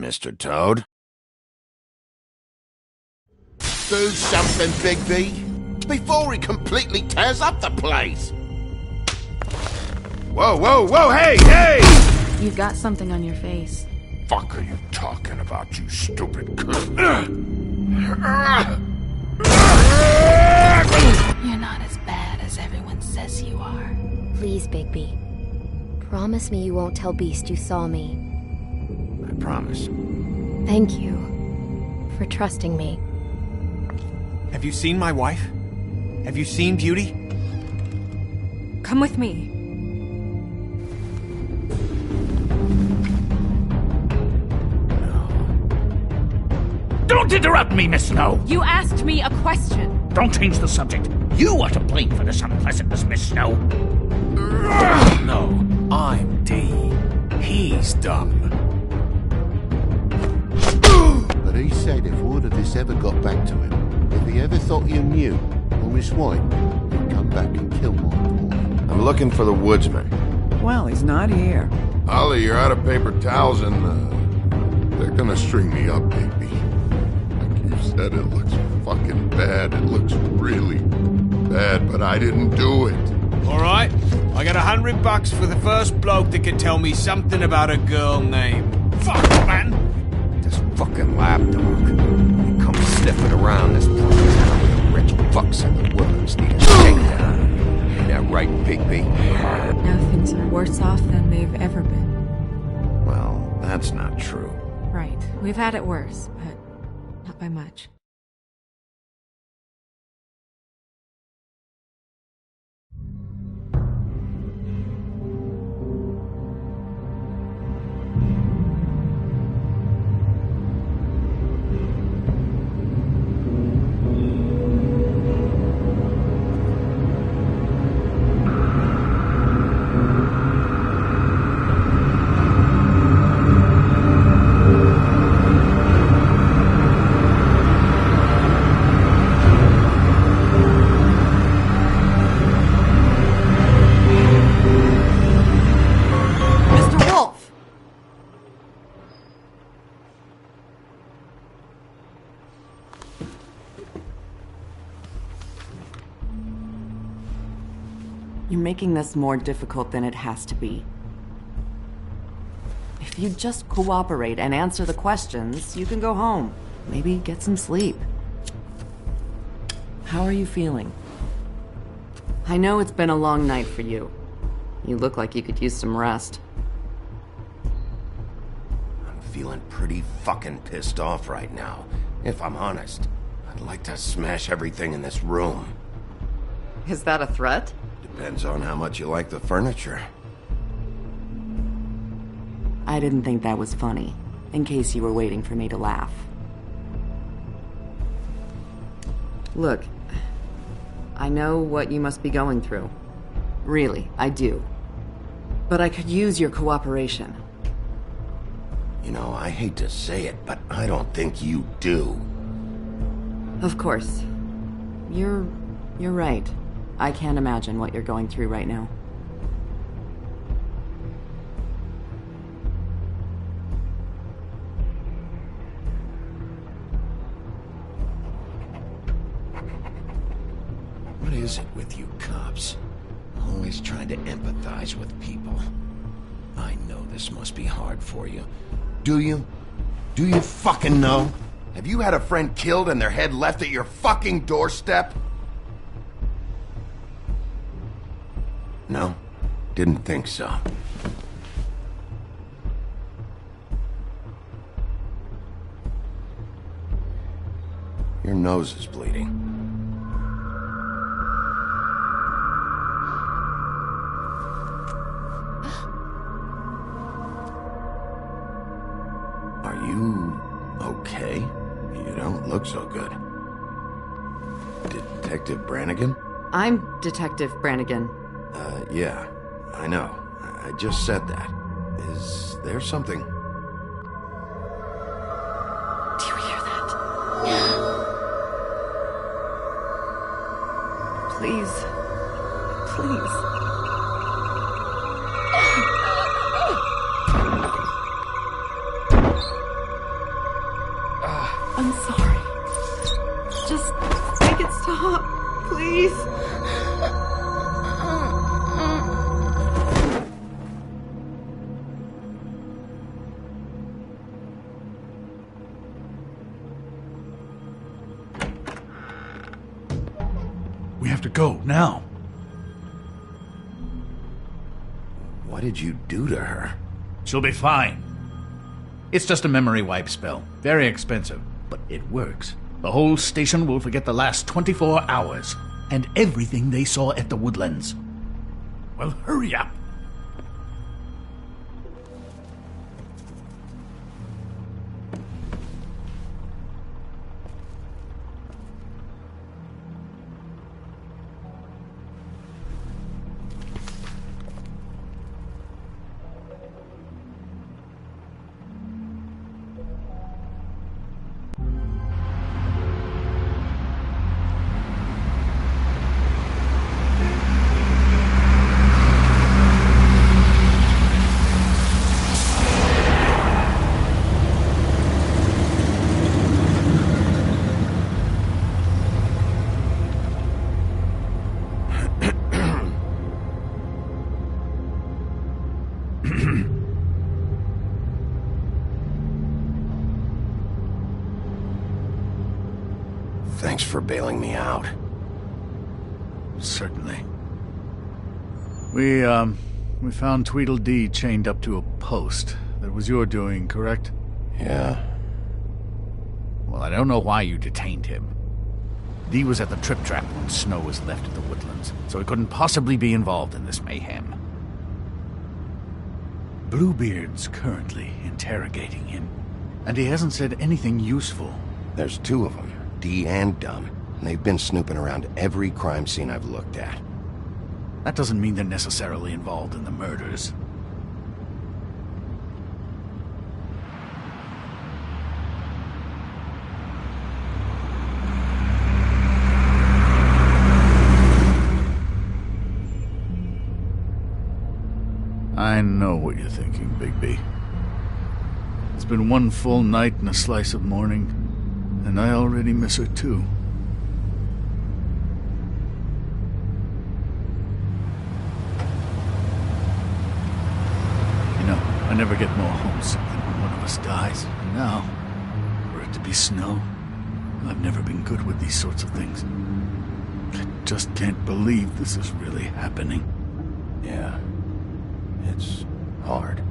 Mr. Toad? Do something, Bigby, before he completely tears up the place! Whoa, whoa, whoa, hey, hey! You've got something on your face. Fuck are you talking about, you stupid cunt? You're not as bad as everyone says you are. Please, Bigby. Promise me you won't tell Beast you saw me. I promise. Thank you for trusting me. Have you seen my wife? Have you seen Beauty? Come with me. Don't interrupt me, Miss Snow! You asked me a question. Don't change the subject. You are to blame for this unpleasantness, Miss Snow. No, I'm D. He's dumb. But he said if word of this ever got back to him, if he ever thought you knew, or Miss White, he'd come back and kill my boy. I'm looking for the woodsman. Well, he's not here. Ollie, you're out of paper towels and, they're gonna string me up, baby. Like you said, it looks fucking bad. It looks really bad, but I didn't do it. Alright, I got $100 for the first bloke that can tell me something about a girl named... Fuck, man! This fucking lapdog. He comes sniffing around this fucking town with the rich fucks and the worms need a shakedown. Ain't that right, Bigby? Now things are worse off than they've ever been. Well, that's not true. Right. We've had it worse, but not by much. You're making this more difficult than it has to be. If you just cooperate and answer the questions, you can go home. Maybe get some sleep. How are you feeling? I know it's been a long night for you. You look like you could use some rest. I'm feeling pretty fucking pissed off right now. If I'm honest, I'd like to smash everything in this room. Is that a threat? Depends on how much you like the furniture. I didn't think that was funny, in case you were waiting for me to laugh. Look, I know what you must be going through. Really, I do. But I could use your cooperation. You know, I hate to say it, but I don't think you do. Of course. You're right. I can't imagine what you're going through right now. What is it with you cops? Always trying to empathize with people. I know this must be hard for you. Do you? Do you fucking know? Have you had a friend killed and their head left at your fucking doorstep? No? Didn't think so. Your nose is bleeding. Are Are you okay? You don't look so good. Detective Brannigan? I'm Detective Brannigan. Yeah, I know. I just said that. Is there something? Do you hear that? Please. Please. I'm sorry. Just make it stop, please. We have to go, now. What did you do to her? She'll be fine. It's just a memory wipe spell. Very expensive, but it works. The whole station will forget the last 24 hours, and everything they saw at the Woodlands. Well, hurry up. Thanks for bailing me out. Certainly. We found Tweedledee chained up to a post. That was your doing, correct? Yeah. Well, I don't know why you detained him. Dee was at the Trip Trap when Snow was left at the Woodlands, so he couldn't possibly be involved in this mayhem. Bluebeard's currently interrogating him, and he hasn't said anything useful. There's two of them, Dee and Dunn, and they've been snooping around every crime scene I've looked at. That doesn't mean they're necessarily involved in the murders. I know what you're thinking, Bigby. It's been one full night and a slice of morning, and I already miss her too. You know, I never get more homesick than when one of us dies. And now, for it to be Snow, I've never been good with these sorts of things. I just can't believe this is really happening. Yeah. It's hard.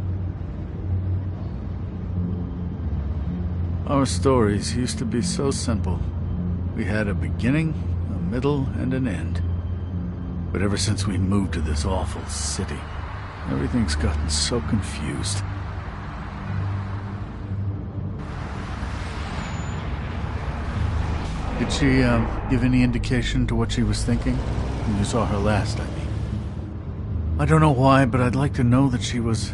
Our stories used to be so simple. We had a beginning, a middle, and an end. But ever since we moved to this awful city, everything's gotten so confused. Did she, give any indication to what she was thinking? When you saw her last, I mean. I don't know why, but I'd like to know that she was,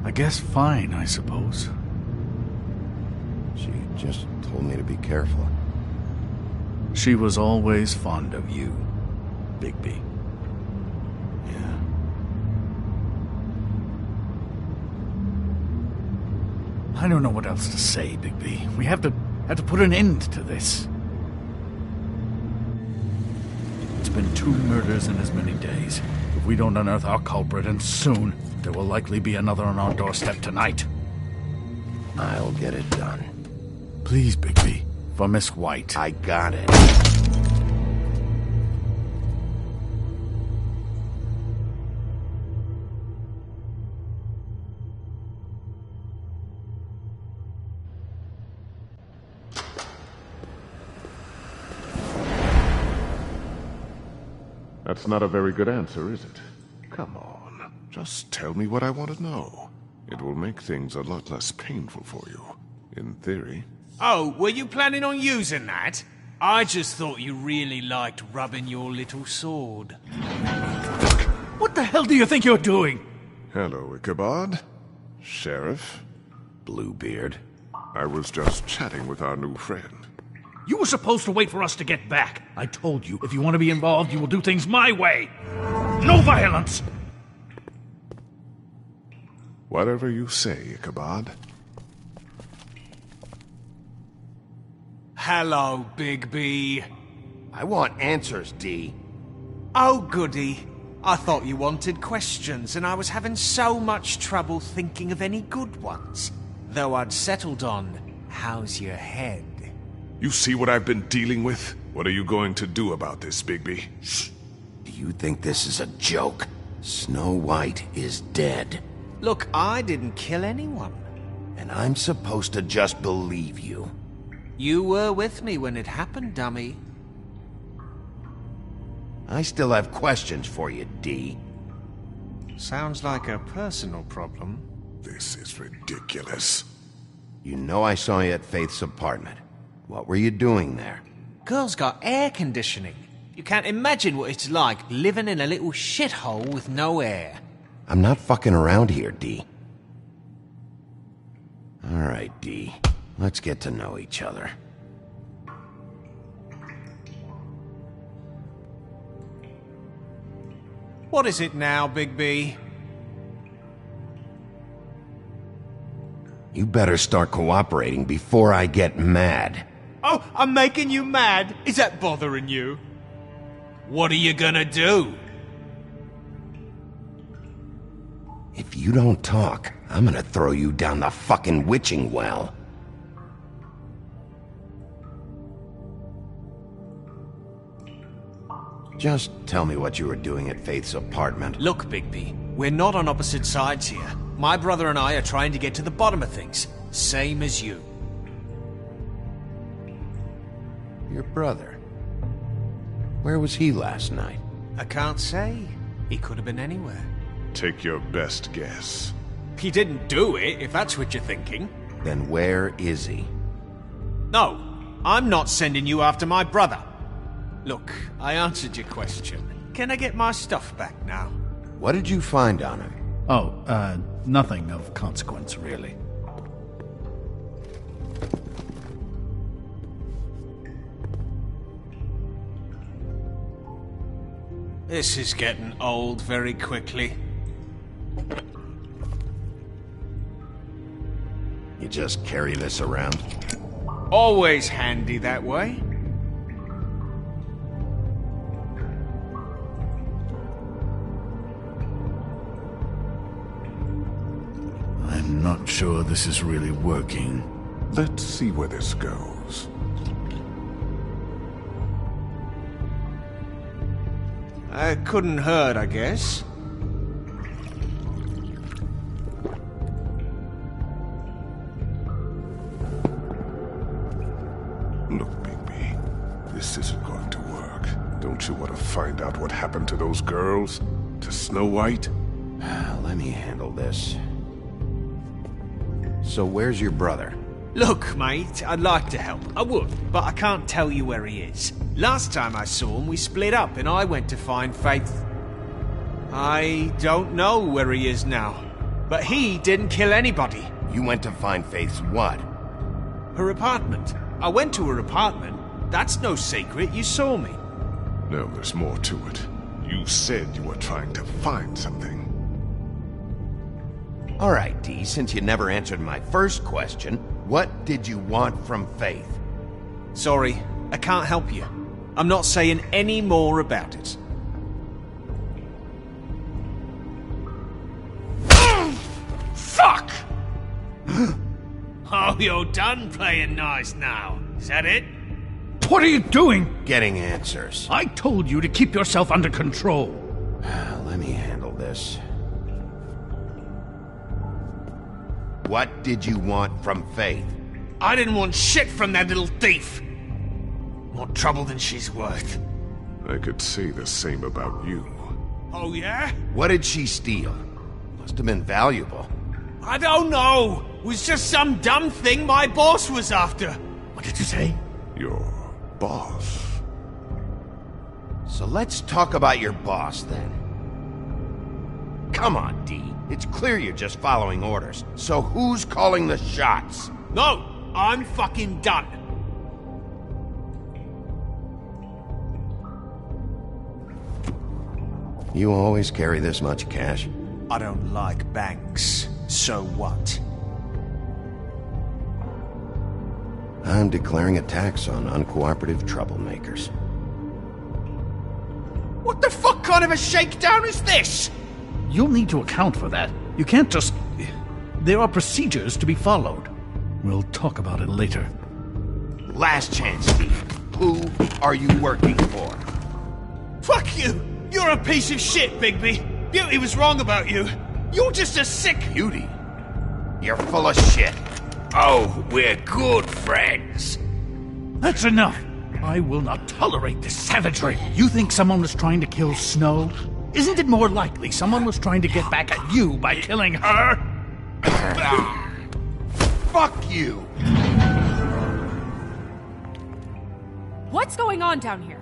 I guess, fine, I suppose. She just told me to be careful. She was always fond of you, Bigby. Yeah. I don't know what else to say, Bigby. We have to put an end to this. It's been 2 murders in as many days. If we don't unearth our culprit, and soon, there will likely be another on our doorstep tonight. I'll get it done. Please, Bigby. For Miss White. I got it. That's not a very good answer, is it? Come on. Just tell me what I want to know. It will make things a lot less painful for you, in theory. Oh, were you planning on using that? I just thought you really liked rubbing your little sword. What the hell do you think you're doing? Hello, Ichabod. Sheriff. Bluebeard. I was just chatting with our new friend. You were supposed to wait for us to get back. I told you, if you want to be involved, you will do things my way. No violence! Whatever you say, Ichabod. Hello, Bigby. I want answers, D. Oh, goody. I thought you wanted questions, and I was having so much trouble thinking of any good ones. Though I'd settled on, how's your head? You see what I've been dealing with? What are you going to do about this, Bigby? Shh. Do you think this is a joke? Snow White is dead. Look, I didn't kill anyone. And I'm supposed to just believe you. You were with me when it happened, dummy. I still have questions for you, D. Sounds like a personal problem. This is ridiculous. You know I saw you at Faith's apartment. What were you doing there? Girl's got air conditioning. You can't imagine what it's like living in a little shithole with no air. I'm not fucking around here, D. All right, D. Let's get to know each other. What is it now, Bigby? You better start cooperating before I get mad. Oh, I'm making you mad? Is that bothering you? What are you gonna do? If you don't talk, I'm gonna throw you down the fucking witching well. Just tell me what you were doing at Faith's apartment. Look, Bigby, we're not on opposite sides here. My brother and I are trying to get to the bottom of things. Same as you. Your brother? Where was he last night? I can't say. He could have been anywhere. Take your best guess. He didn't do it, if that's what you're thinking. Then where is he? No, I'm not sending you after my brother. Look, I answered your question. Can I get my stuff back now? What did you find on him? Oh, nothing of consequence, really. This is getting old very quickly. You just carry this around? Always handy that way. I'm not sure this is really working. Let's see where this goes. Couldn't hurt, I guess. Look, Bigby, this isn't going to work. Don't you want to find out what happened to those girls? To Snow White? Let me handle this. So where's your brother? Look, mate, I'd like to help. I would, but I can't tell you where he is. Last time I saw him, we split up and I went to find Faith. I don't know where he is now, but he didn't kill anybody. You went to find Faith's what? Her apartment. I went to her apartment. That's no secret, you saw me. No, there's more to it. You said you were trying to find something. All right, D, since you never answered my first question, what did you want from Faith? Sorry, I can't help you. I'm not saying any more about it. Fuck! Oh, you're done playing nice now. Is that it? What are you doing? Getting answers. I told you to keep yourself under control. Let me handle this. What did you want from Faith? I didn't want shit from that little thief. More trouble than she's worth. I could say the same about you. Oh, yeah? What did she steal? Must have been valuable. I don't know. It was just some dumb thing my boss was after. What did you say? Your boss. So let's talk about your boss, then. Come on, D. It's clear you're just following orders. So who's calling the shots? No, I'm fucking done. You always carry this much cash? I don't like banks. So what? I'm declaring a tax on uncooperative troublemakers. What the fuck kind of a shakedown is this? You'll need to account for that. You can't just... There are procedures to be followed. We'll talk about it later. Last chance, Steve. Who are you working for? Fuck you! You're a piece of shit, Bigby. Beauty was wrong about you. You're just a sick... Beauty? You're full of shit. Oh, we're good friends. That's enough! I will not tolerate this savagery. You think someone was trying to kill Snow? Isn't it more likely someone was trying to get back at you by killing her? Fuck you! What's going on down here?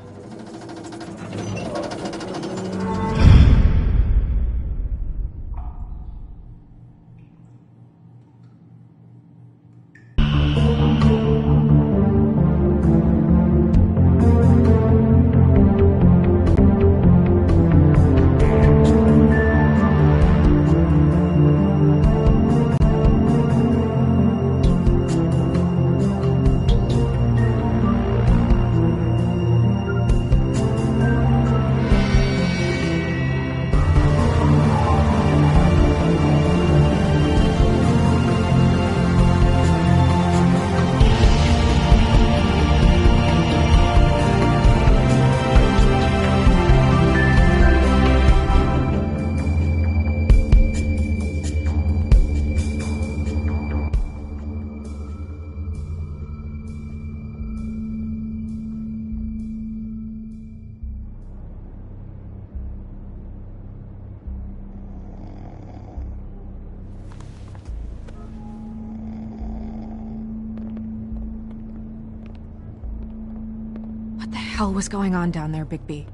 What the hell was going on down there, Bigby?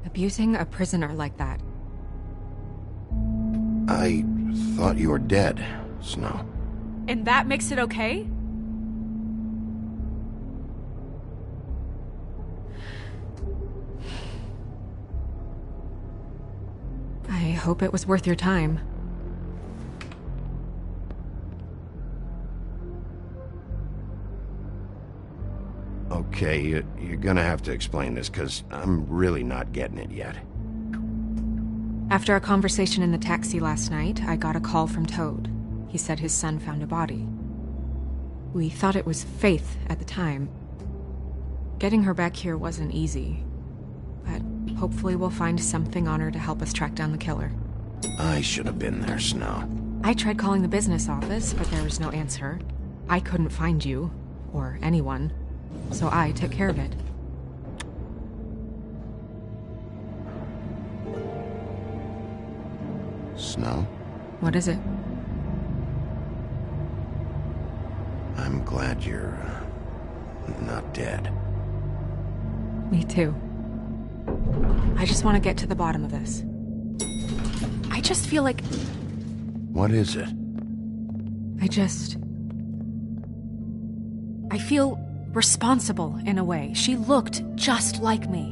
Abusing a prisoner like that. I thought you were dead, Snow. And that makes it okay? I hope it was worth your time. Okay, you're gonna have to explain this, because I'm really not getting it yet. After a conversation in the taxi last night, I got a call from Toad. He said his son found a body. We thought it was Faith at the time. Getting her back here wasn't easy, but hopefully we'll find something on her to help us track down the killer. I should have been there, Snow. I tried calling the business office, but there was no answer. I couldn't find you, or anyone, so I took care of it. Snow? What is it? I'm glad you're not dead. Me too. I just want to get to the bottom of this. I just feel like... What is it? I feel responsible in a way. She looked just like me.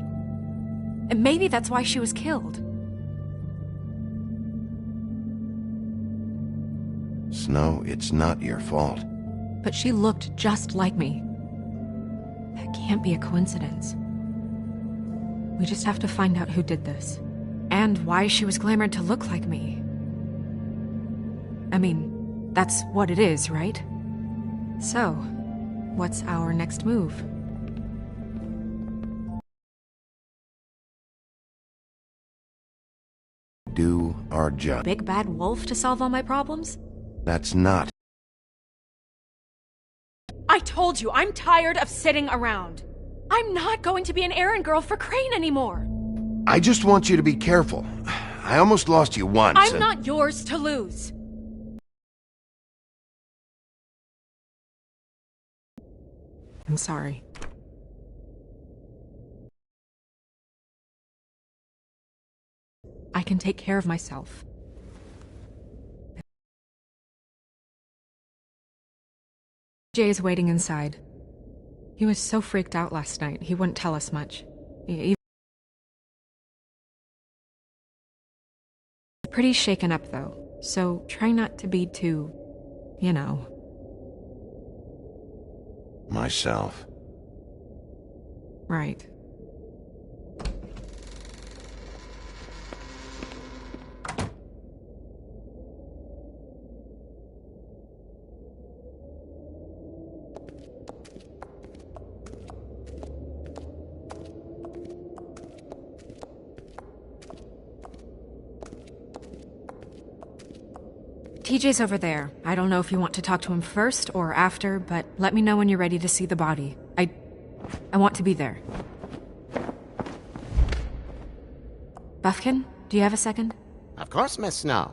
And maybe that's why she was killed. Snow, it's not your fault. But she looked just like me. That can't be a coincidence. We just have to find out who did this. And why she was glamored to look like me. I mean, that's what it is, right? So, what's our next move? Do our job. Big bad wolf to solve all my problems? That's not. I told you, I'm tired of sitting around. I'm not going to be an errand girl for Crane anymore. I just want you to be careful. I almost lost you once. I'm not yours to lose. I'm sorry. I can take care of myself. Jay is waiting inside. He was so freaked out last night, he wouldn't tell us much. He's pretty shaken up, though, so try not to be too, you know. Myself. Right. TJ's over there. I don't know if you want to talk to him first or after, but let me know when you're ready to see the body. I want to be there. Buffkin, do you have a second? Of course, Miss Snow.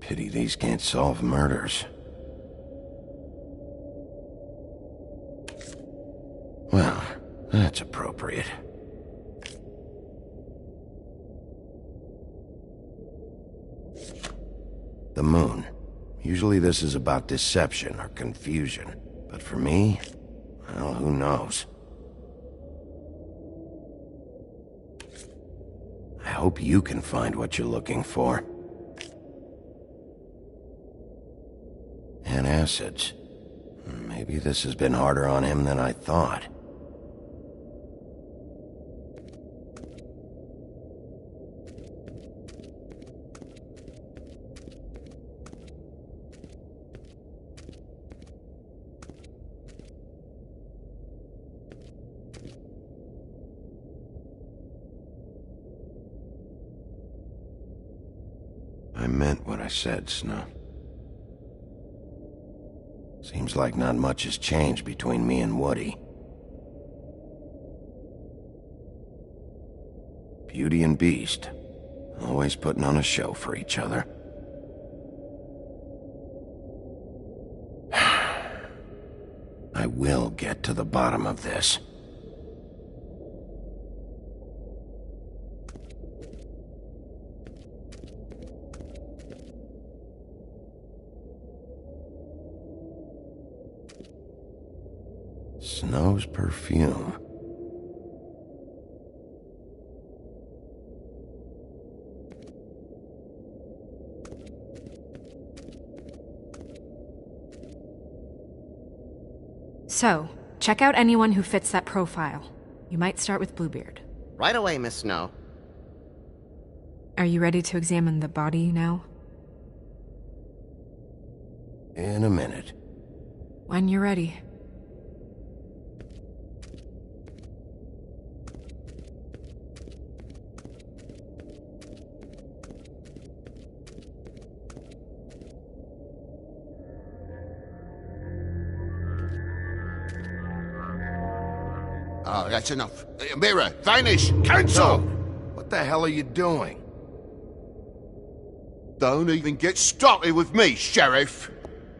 Pity these can't solve murders. Well, that's appropriate. The moon. Usually this is about deception or confusion. But for me, well, who knows? I hope you can find what you're looking for. Acids. Maybe this has been harder on him than I thought. I meant what I said, Snow. Seems like not much has changed between me and Woody. Beauty and Beast, always putting on a show for each other. I will get to the bottom of this. Snow's perfume. So, check out anyone who fits that profile. You might start with Bluebeard. Right away, Miss Snow. Are you ready to examine the body now? In a minute. When you're ready. Oh, that's enough. Mirror, vanish, cancel! What the hell are you doing? Don't even get started with me, Sheriff.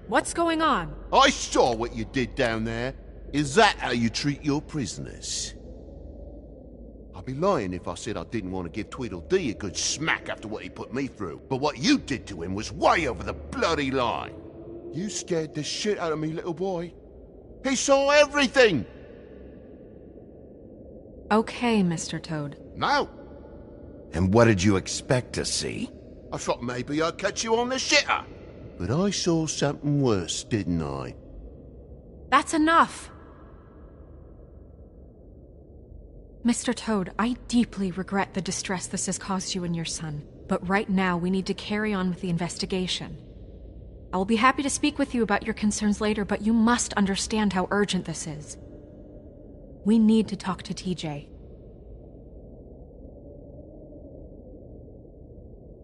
What's going on? I saw what you did down there. Is that how you treat your prisoners? I'd be lying if I said I didn't want to give Tweedledee a good smack after what he put me through. But what you did to him was way over the bloody line. You scared the shit out of me, little boy. He saw everything! Okay, Mr. Toad. No. And what did you expect to see? I thought maybe I'd catch you on the shitter. But I saw something worse, didn't I? That's enough! Mr. Toad, I deeply regret the distress this has caused you and your son. But right now, we need to carry on with the investigation. I will be happy to speak with you about your concerns later, but you must understand how urgent this is. We need to talk to TJ.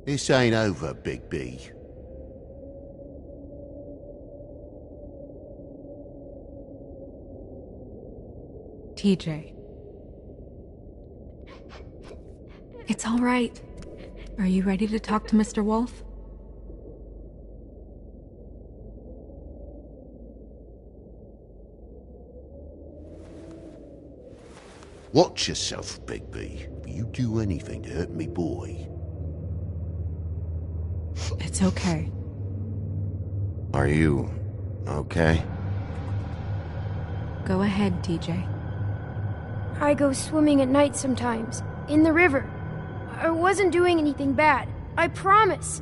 This ain't over, Big B. TJ. It's all right. Are you ready to talk to Mr. Wolf? Watch yourself, Big B. You do anything to hurt me, boy. It's okay. Are you okay? Go ahead, TJ. I go swimming at night sometimes, in the river. I wasn't doing anything bad. I promise.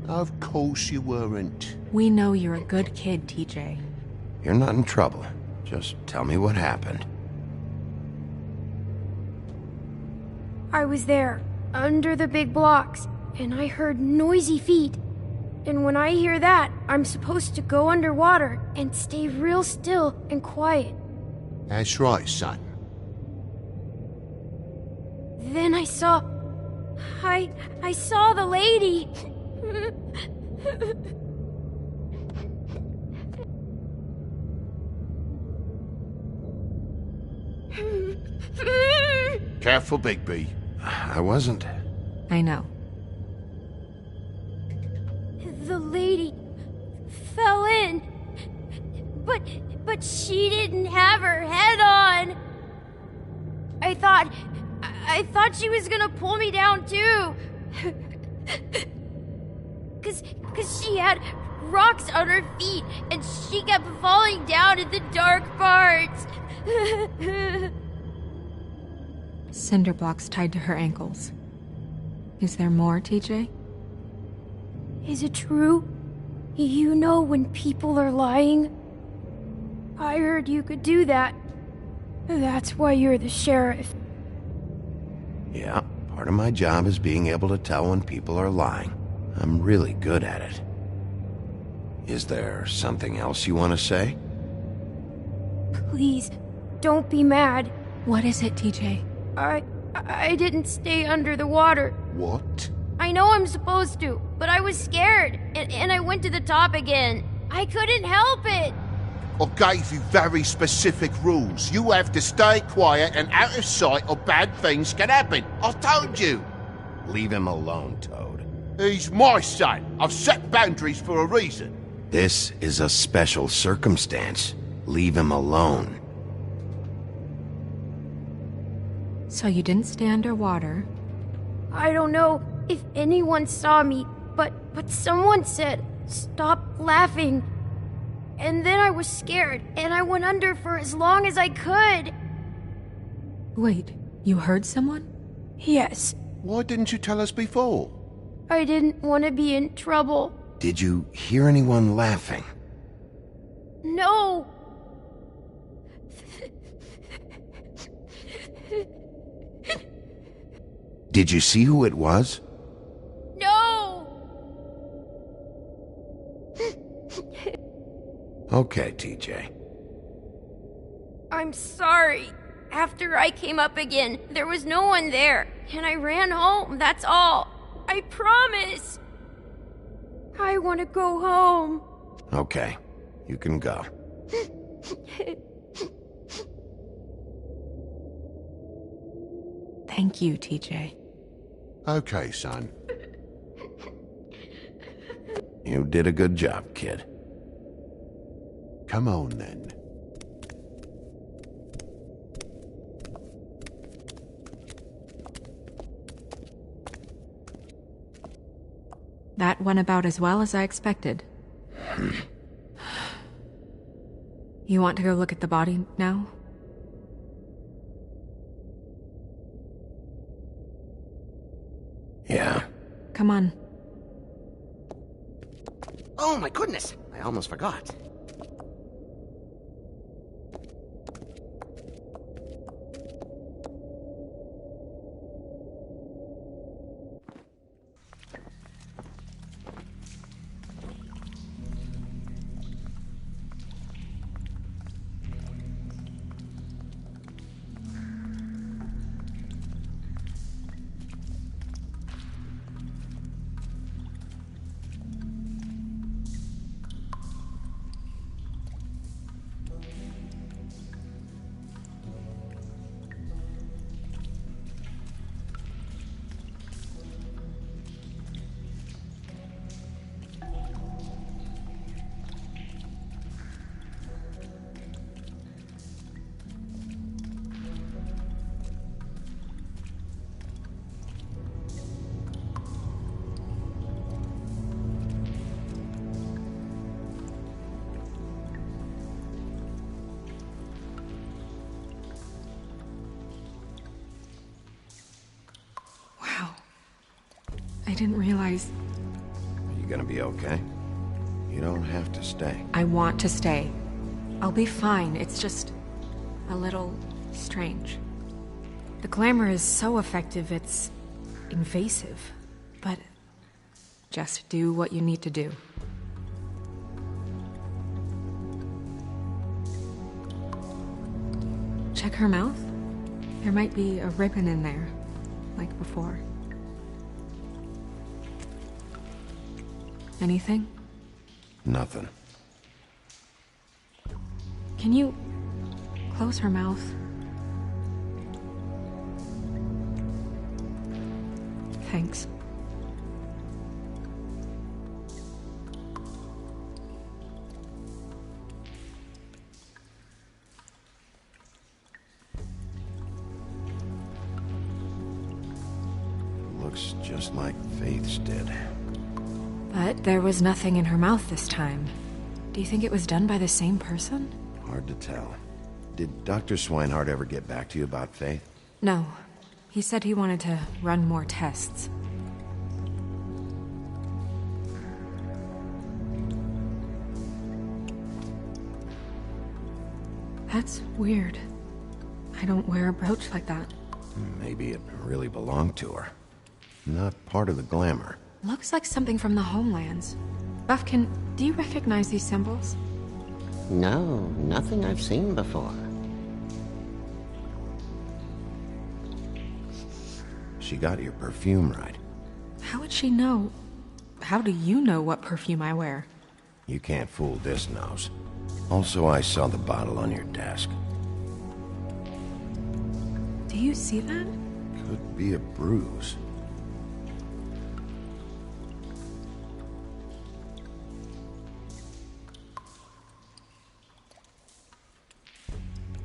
Of course you weren't. We know you're a good kid, TJ. You're not in trouble. Just tell me what happened. I was there, under the big blocks, and I heard noisy feet. And when I hear that, I'm supposed to go underwater and stay real still and quiet. That's right, son. Then I saw the lady. Careful, Big B. I wasn't. I know. The lady fell in. But she didn't have her head on. I thought she was gonna pull me down too. Cause she had rocks on her feet and she kept falling down in the dark parts. Cinder blocks tied to her ankles. Is there more, TJ? Is it true? You know when people are lying? I heard you could do that. That's why you're the sheriff. Yeah, part of my job is being able to tell when people are lying. I'm really good at it. Is there something else you want to say? Please, don't be mad. What is it, TJ? I didn't stay under the water. What? I know I'm supposed to, but I was scared, and I went to the top again. I couldn't help it. I gave you very specific rules. You have to stay quiet and out of sight or bad things can happen. I told you. Leave him alone, Toad. He's my son. I've set boundaries for a reason. This is a special circumstance. Leave him alone. So you didn't stay underwater? I don't know if anyone saw me, but someone said, "Stop laughing." And then I was scared, and I went under for as long as I could. Wait, you heard someone? Yes. Why didn't you tell us before? I didn't want to be in trouble. Did you hear anyone laughing? No. Did you see who it was? No. Okay, TJ. I'm sorry. After I came up again, there was no one there, and I ran home, that's all. I promise. I want to go home. Okay, you can go. Thank you, TJ. Okay, son. You did a good job, kid. Come on, then. That went about as well as I expected. You want to go look at the body now? Yeah. Come on. Oh my goodness, I almost forgot. didn't realize... Are you gonna be okay? You don't have to stay. I want to stay. I'll be fine. It's just... a little... strange. The glamour is so effective, it's... invasive. But... just do what you need to do. Check her mouth. There might be a ribbon in there, like before. Anything? Nothing. Can you close her mouth? Thanks. Looks just like Faith's did. But there was nothing in her mouth this time. Do you think it was done by the same person? Hard to tell. Did Dr. Swinehart ever get back to you about Faith? No. He said he wanted to run more tests. That's weird. I don't wear a brooch like that. Maybe it really belonged to her. Not part of the glamour. Looks like something from the Homelands. Buffkin, do you recognize these symbols? No, nothing I've seen before. She got your perfume right. How would she know? How do you know what perfume I wear? You can't fool this nose. Also, I saw the bottle on your desk. Do you see that? Could be a bruise.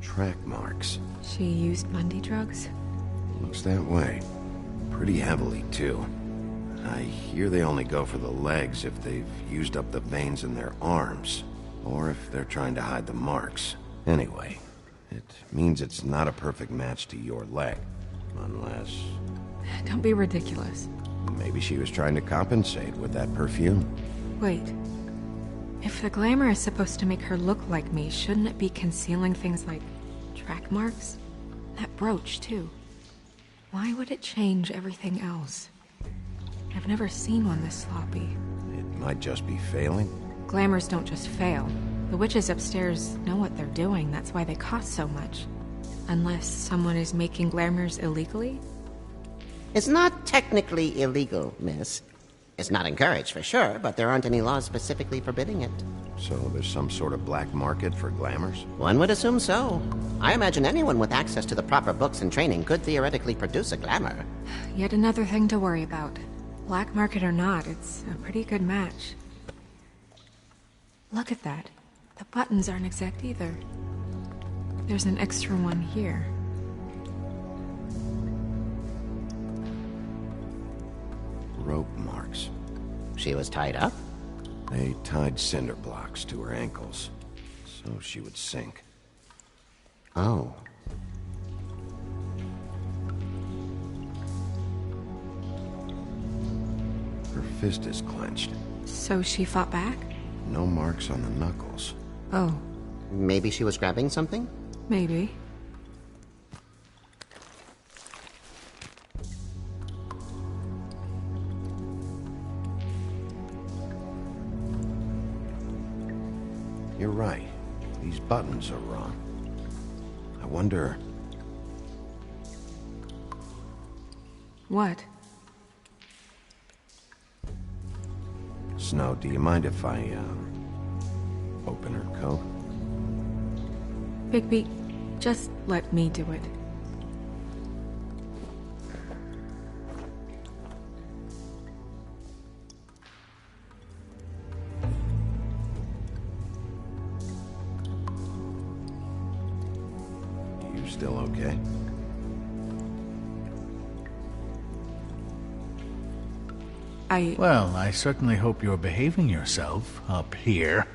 Track marks. She used Mundy drugs? Looks that way. Pretty heavily, too. I hear they only go for the legs if they've used up the veins in their arms, or if they're trying to hide the marks. Anyway, it means it's not a perfect match to your leg. Unless... Don't be ridiculous. maybe she was trying to compensate with that perfume. Wait. If the glamour is supposed to make her look like me, shouldn't it be concealing things like track marks? That brooch, too. Why would it change everything else? I've never seen one this sloppy. It might just be failing. Glamours don't just fail. The witches upstairs know what they're doing, that's why they cost so much. Unless someone is making glamours illegally? It's not technically illegal, miss. It's not encouraged for sure, but there aren't any laws specifically forbidding it. So there's some sort of black market for glamours? One would assume so. I imagine anyone with access to the proper books and training could theoretically produce a glamour. Yet another thing to worry about. Black market or not, it's a pretty good match. Look at that. The buttons aren't exact either. There's an extra one here. Rope marks. She was tied up? They tied cinder blocks to her ankles, so she would sink. Oh. Her fist is clenched. So she fought back? No marks on the knuckles. Oh. Maybe she was grabbing something? Maybe. You're right. These buttons are wrong. I wonder... What? Snow, do you mind if I, open her coat? Bigby, just let me do it. You still okay? Well, I certainly hope you're behaving yourself up here,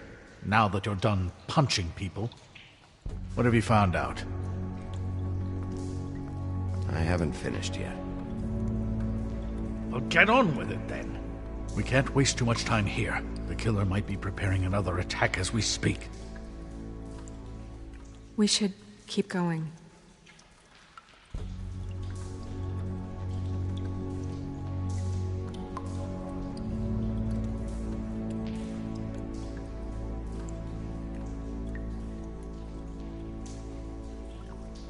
now that you're done punching people. What have you found out? I haven't finished yet. Well, get on with it then. We can't waste too much time here. The killer might be preparing another attack as we speak. We should keep going.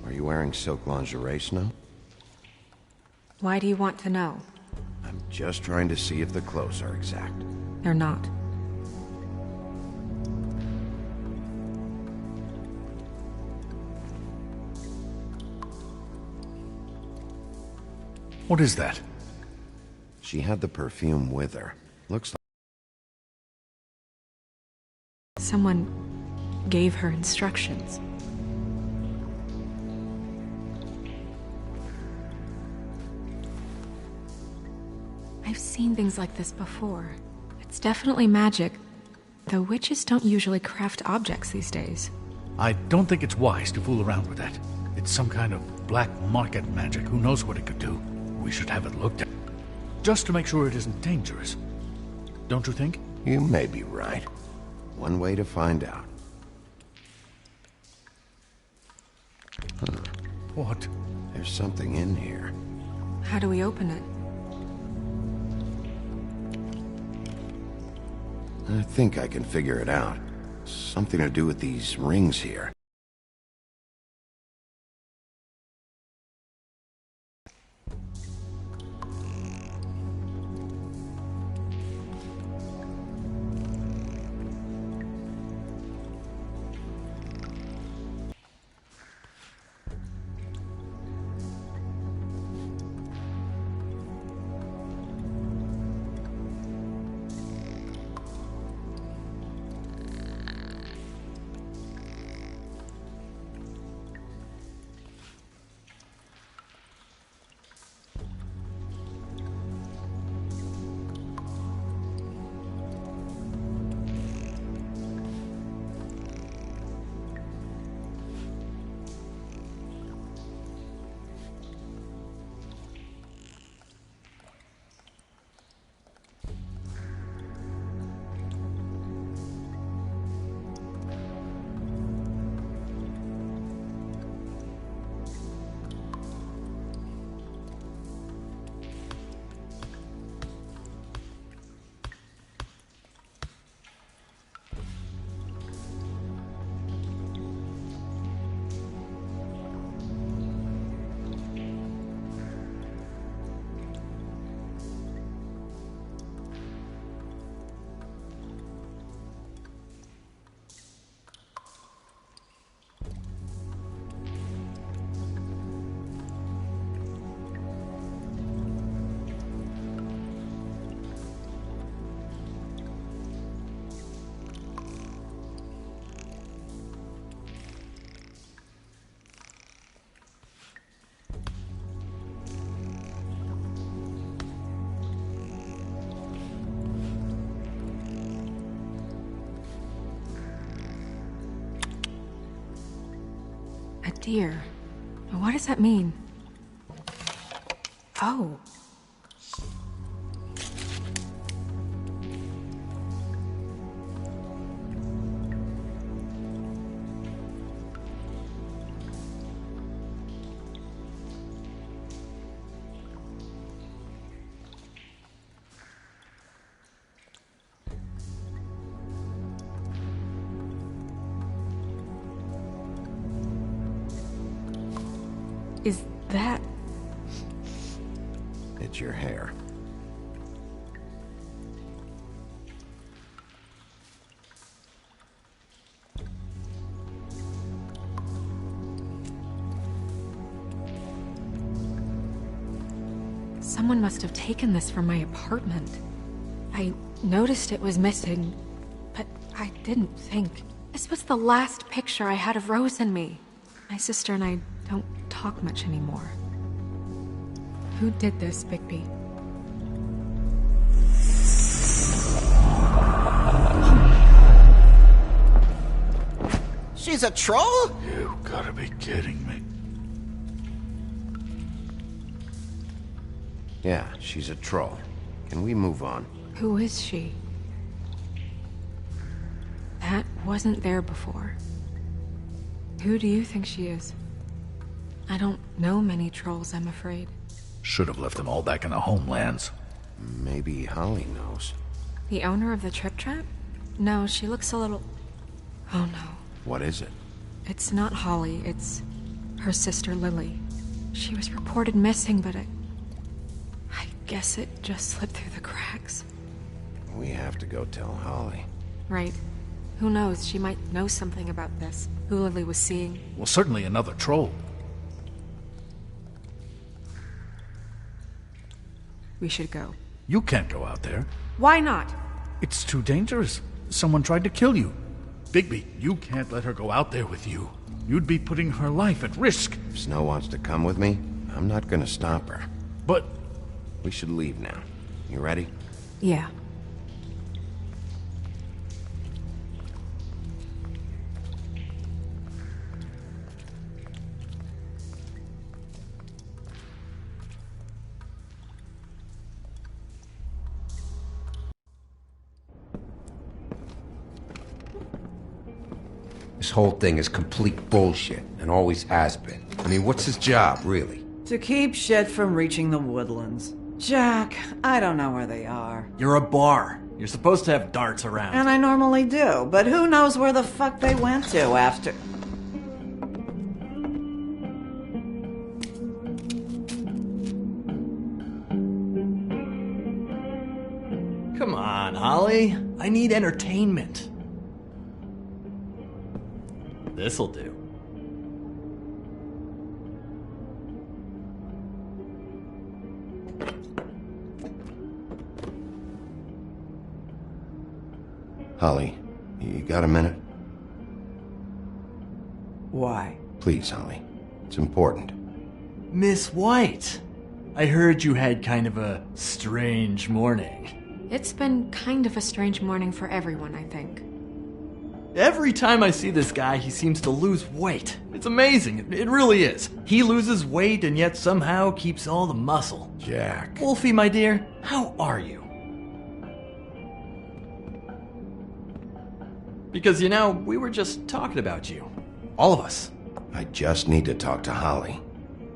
Are you wearing silk lingerie, Snow? Why do you want to know? I'm just trying to see if the clothes are exact. They're not. What is that? She had the perfume with her. Looks like... Someone gave her instructions. I've seen things like this before. It's definitely magic, though witches don't usually craft objects these days. I don't think it's wise to fool around with that. It's some kind of black market magic. Who knows what it could do? We should have it looked at. Just to make sure it isn't dangerous. Don't you think? You may be right. One way to find out. Huh. What? There's something in here. How do we open it? I think I can figure it out. Something to do with these rings here. A deer. What does that mean? Oh. Is that... It's your hair. Someone must have taken this from my apartment. I noticed it was missing, but I didn't think. This was the last picture I had of Rose and me. My sister and I don't talk much anymore. Who did this, Bigby? She's a troll? You gotta be kidding me. Yeah, she's a troll. Can we move on? Who is she? That wasn't there before. Who do you think she is? I don't know many trolls, I'm afraid. Should have left them all back in the homelands. Maybe Holly knows. The owner of the Trip Trap? No, she looks a little... Oh no. What is it? It's not Holly, it's her sister Lily. She was reported missing, but I guess it just slipped through the cracks. We have to go tell Holly. Right. Who knows, she might know something about this. Who Lily was seeing. Well, certainly another troll. We should go. You can't go out there. Why not? It's too dangerous. Someone tried to kill you. Bigby, you can't let her go out there with you. You'd be putting her life at risk. If Snow wants to come with me, I'm not gonna stop her. But... We should leave now. You ready? Yeah. This whole thing is complete bullshit, and always has been. I mean, what's his job, really? To keep shit from reaching the woodlands. Jack, I don't know where they are. You're a bar. You're supposed to have darts around. And I normally do, but who knows where the fuck they went to after... Come on, Holly. I need entertainment. This'll do. Holly, you got a minute? Why? Please, Holly. It's important. Miss White, I heard you had kind of a strange morning. It's been kind of a strange morning for everyone, I think. Every time I see this guy, he seems to lose weight. It's amazing. It really is. He loses weight and yet somehow keeps all the muscle. Jack. Wolfie, my dear, how are you? Because, you know, we were just talking about you. All of us. I just need to talk to Holly.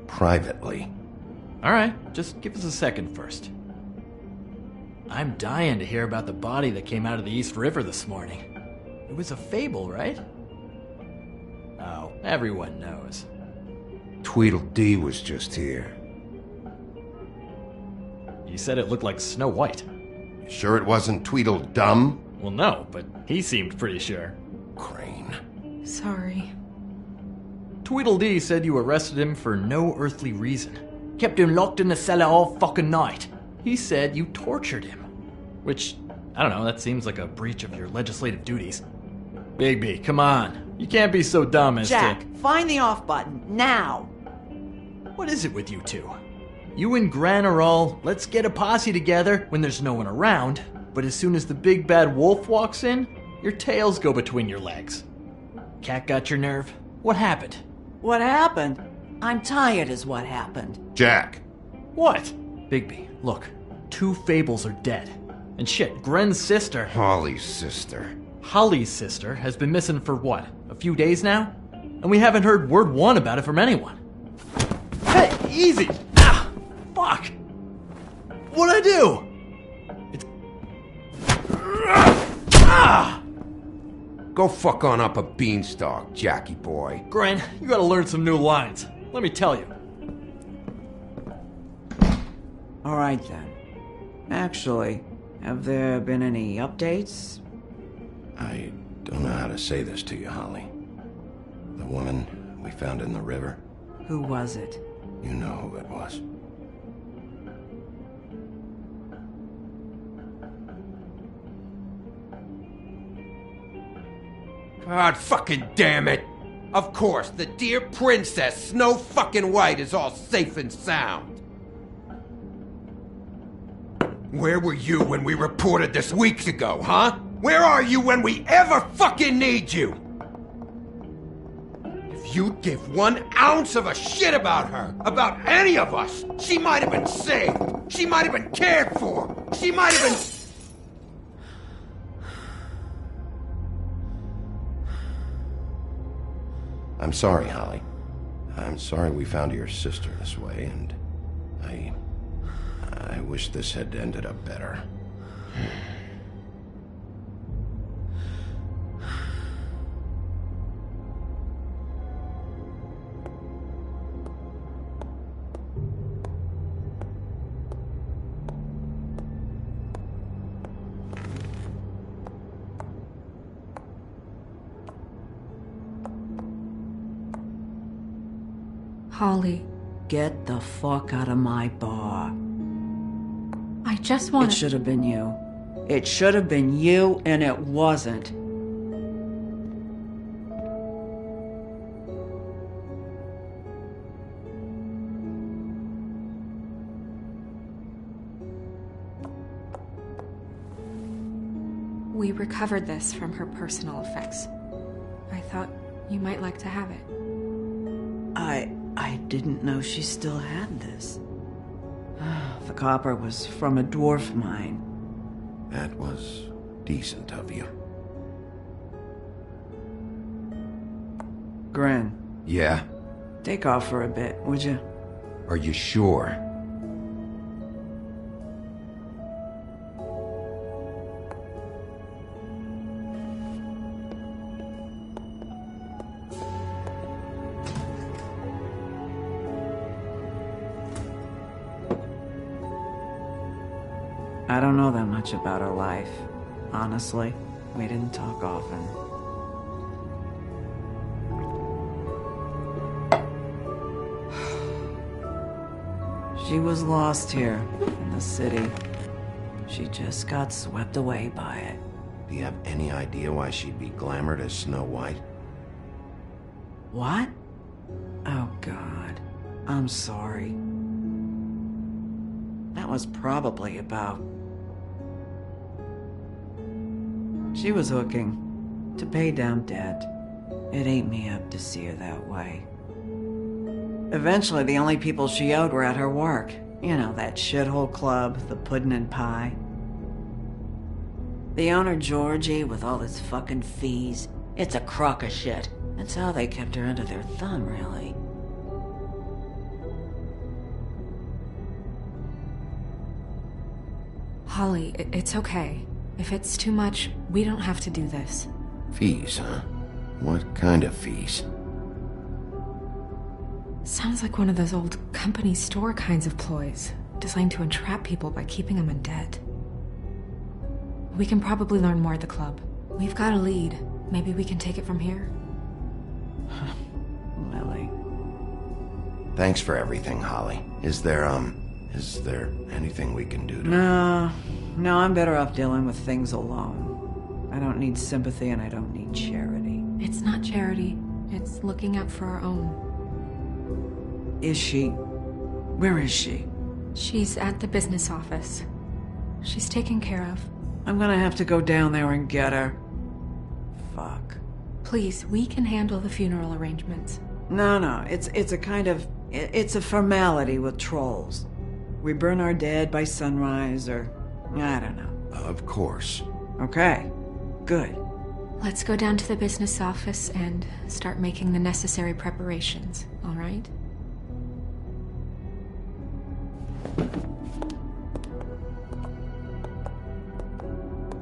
Privately. Alright, just give us a second first. I'm dying to hear about the body that came out of the East River this morning. It was a fable, right? Oh, everyone knows. Tweedledee was just here. You said it looked like Snow White. You sure it wasn't Tweedledum? Well, no, but he seemed pretty sure. Crane. Sorry. Tweedledee said you arrested him for no earthly reason. Kept him locked in the cellar all fucking night. He said you tortured him. Which, I don't know, that seems like a breach of your legislative duties. Bigby, come on. You can't be so dumb as Jack, find the off button, now! What is it with you two? You and Gran are all, let's get a posse together when there's no one around, but as soon as the big bad wolf walks in, your tails go between your legs. Cat got your nerve? What happened? What happened? I'm tired is what happened. Jack. What? Bigby, look. 2 fables are dead. And shit, Gren's sister... Holly's sister. Holly's sister has been missing for what? A few days now? And we haven't heard word one about it from anyone. Hey, easy! Ah! Fuck! What'd I do? It's... Ah! Go fuck on up a beanstalk, Jackie boy. Gren, you gotta learn some new lines. Let me tell you. All right then. Actually, have there been any updates? I don't know how to say this to you, Holly. The woman we found in the river. Who was it? You know who it was. God fucking damn it! Of course, the dear princess, Snow fucking White, is all safe and sound. Where were you when we reported this weeks ago, huh? Where are you when we ever fucking need you? If you'd give 1 ounce of a shit about her, about any of us, she might have been saved. She might have been cared for. She might have been... I'm sorry, Holly. I'm sorry we found your sister this way, and I wish this had ended up better. Holly, Get the fuck out of my bar. I just want It should have been you. It should have been you, and it wasn't. We recovered this from her personal effects. I thought you might like to have it. I didn't know she still had this. The copper was from a dwarf mine. That was decent of you. Gren, Yeah? take off for a bit, would you? Are you sure? I don't know that much about her life. Honestly, we didn't talk often. She was lost here in the city. She just got swept away by it. Do you have any idea why she'd be glamored as Snow White? What? Oh, God. I'm sorry. That was probably about... She was hooking to pay down debt. It ate me up to see her that way. Eventually, the only people she owed were at her work. You know, that shithole club, the Puddin' and Pie. The owner, Georgie, with all his fucking fees. It's a crock of shit. That's how they kept her under their thumb, really. Holly, it's okay. If it's too much, we don't have to do this. Fees, huh? What kind of fees? Sounds like one of those old company store kinds of ploys, designed to entrap people by keeping them in debt. We can probably learn more at the club. We've got a lead. Maybe we can take it from here. Lily. Thanks for everything, Holly. Is there anything we can do to... No, I'm better off dealing with things alone. I don't need sympathy and I don't need charity. It's not charity. It's looking out for our own. Is she? Where is she? She's at the business office. She's taken care of. I'm gonna have to go down there and get her. Fuck. Please, we can handle the funeral arrangements. No, it's a kind of... It's a formality with trolls. We burn our dead by sunrise, or... I don't know. Of course. Okay, good. Let's go down to the business office and start making the necessary preparations, all right?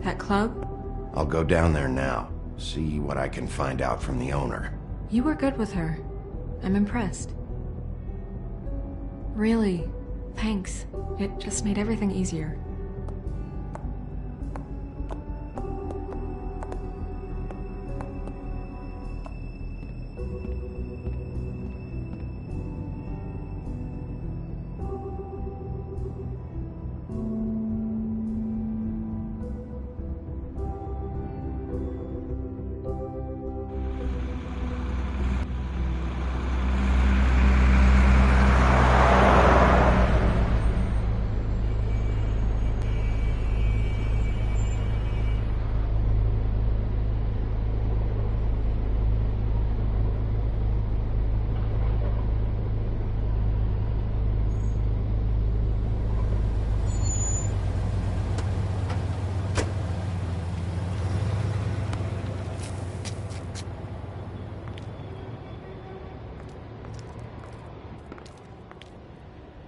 That club? I'll go down there now. See what I can find out from the owner. You were good with her. I'm impressed. Really, thanks. It just made everything easier.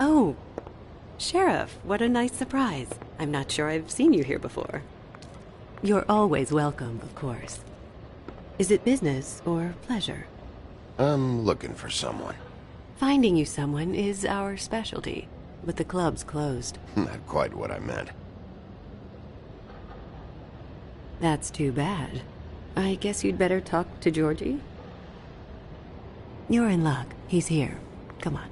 Oh, Sheriff, what a nice surprise. I'm not sure I've seen you here before. You're always welcome, of course. Is it business or pleasure? I'm looking for someone. Finding you someone is our specialty, but the club's closed. Not quite what I meant. That's too bad. I guess you'd better talk to Georgie? You're in luck. He's here. Come on.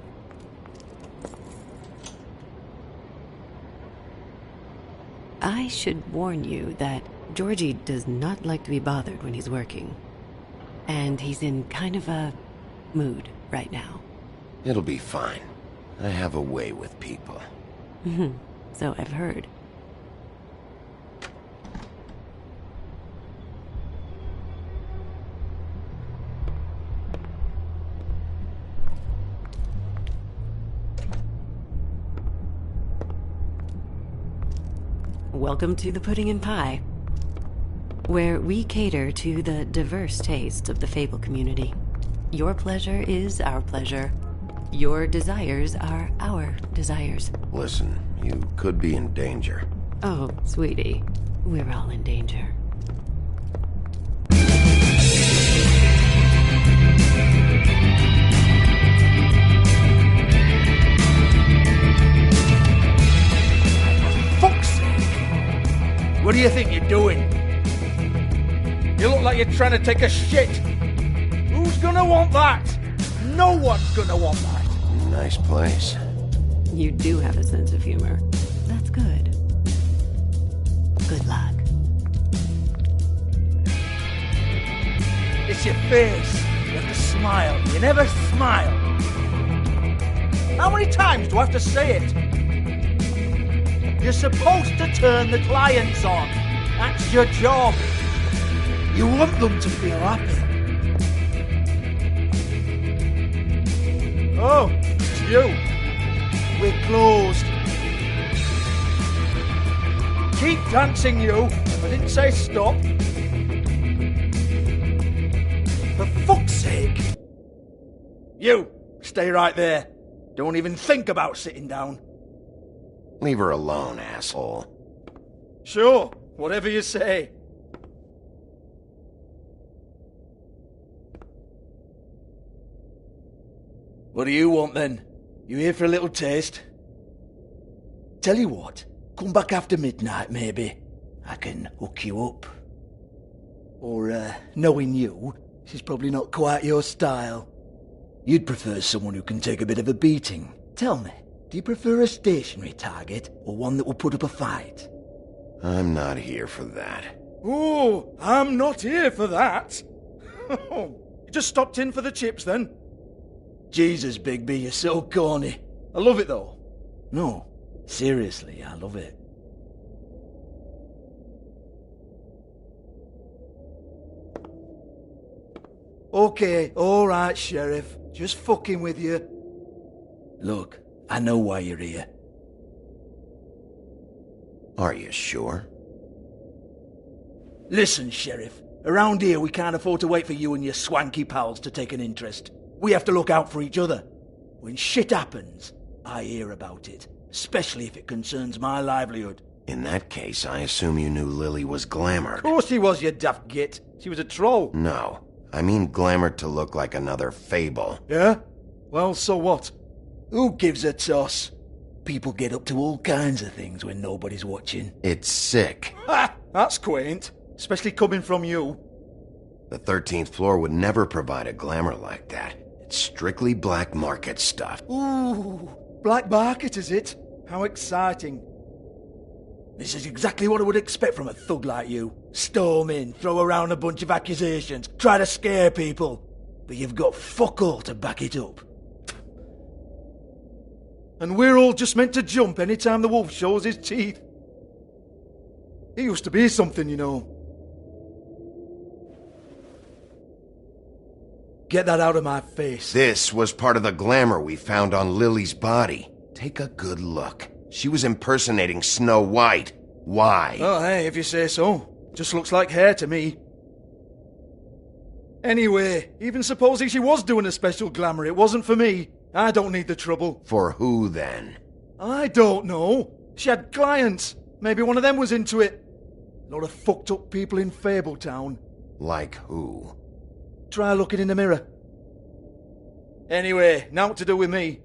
I should warn you that Georgie does not like to be bothered when he's working. And he's in kind of a mood right now. It'll be fine. I have a way with people. So I've heard. Welcome to the Pudding and Pie, where we cater to the diverse tastes of the Fable community. Your pleasure is our pleasure. Your desires are our desires. Listen, you could be in danger. Oh, sweetie, we're all in danger. What do you think you're doing? You look like you're trying to take a shit. Who's gonna want that? No one's gonna want that. Nice place. You do have a sense of humor. That's good. Good luck. It's your face. You have to smile. You never smile. How many times do I have to say it? You're supposed to turn the clients on. That's your job. You want them to feel happy. Oh, it's you. We're closed. Keep dancing, you. I didn't say stop. For fuck's sake. You, stay right there. Don't even think about sitting down. Leave her alone, asshole. Sure, whatever you say. What do you want then? You here for a little taste? Tell you what, come back after midnight maybe. I can hook you up. Or, knowing you, she's probably not quite your style. You'd prefer someone who can take a bit of a beating. Tell me. Do you prefer a stationary target, or one that will put up a fight? I'm not here for that. Oh, I'm not here for that. You just stopped in for the chips, then? Jesus, Bigby, you're so corny. I love it, though. No, seriously, I love it. Okay, alright, Sheriff. Just fucking with you. Look, I know why you're here. Are you sure? Listen, Sheriff. Around here we can't afford to wait for you and your swanky pals to take an interest. We have to look out for each other. When shit happens, I hear about it. Especially if it concerns my livelihood. In that case, I assume you knew Lily was glamored. Of course she was, you daft git. She was a troll. No. I mean glamored to look like another Fable. Yeah? Well, so what? Who gives a toss? People get up to all kinds of things when nobody's watching. It's sick. Ha! That's quaint. Especially coming from you. The 13th floor would never provide a glamour like that. It's strictly black market stuff. Ooh, black market is it? How exciting. This is exactly what I would expect from a thug like you. Storm in, throw around a bunch of accusations, try to scare people. But you've got fuck all to back it up. And we're all just meant to jump any time the wolf shows his teeth. He used to be something, you know. Get that out of my face. This was part of the glamour we found on Lily's body. Take a good look. She was impersonating Snow White. Why? Oh, hey, if you say so. Just looks like hair to me. Anyway, even supposing she was doing a special glamour, it wasn't for me. I don't need the trouble. For who, then? I don't know. She had clients. Maybe one of them was into it. A lot of fucked up people in Fabletown. Like who? Try looking in the mirror. Anyway, now what to do with me.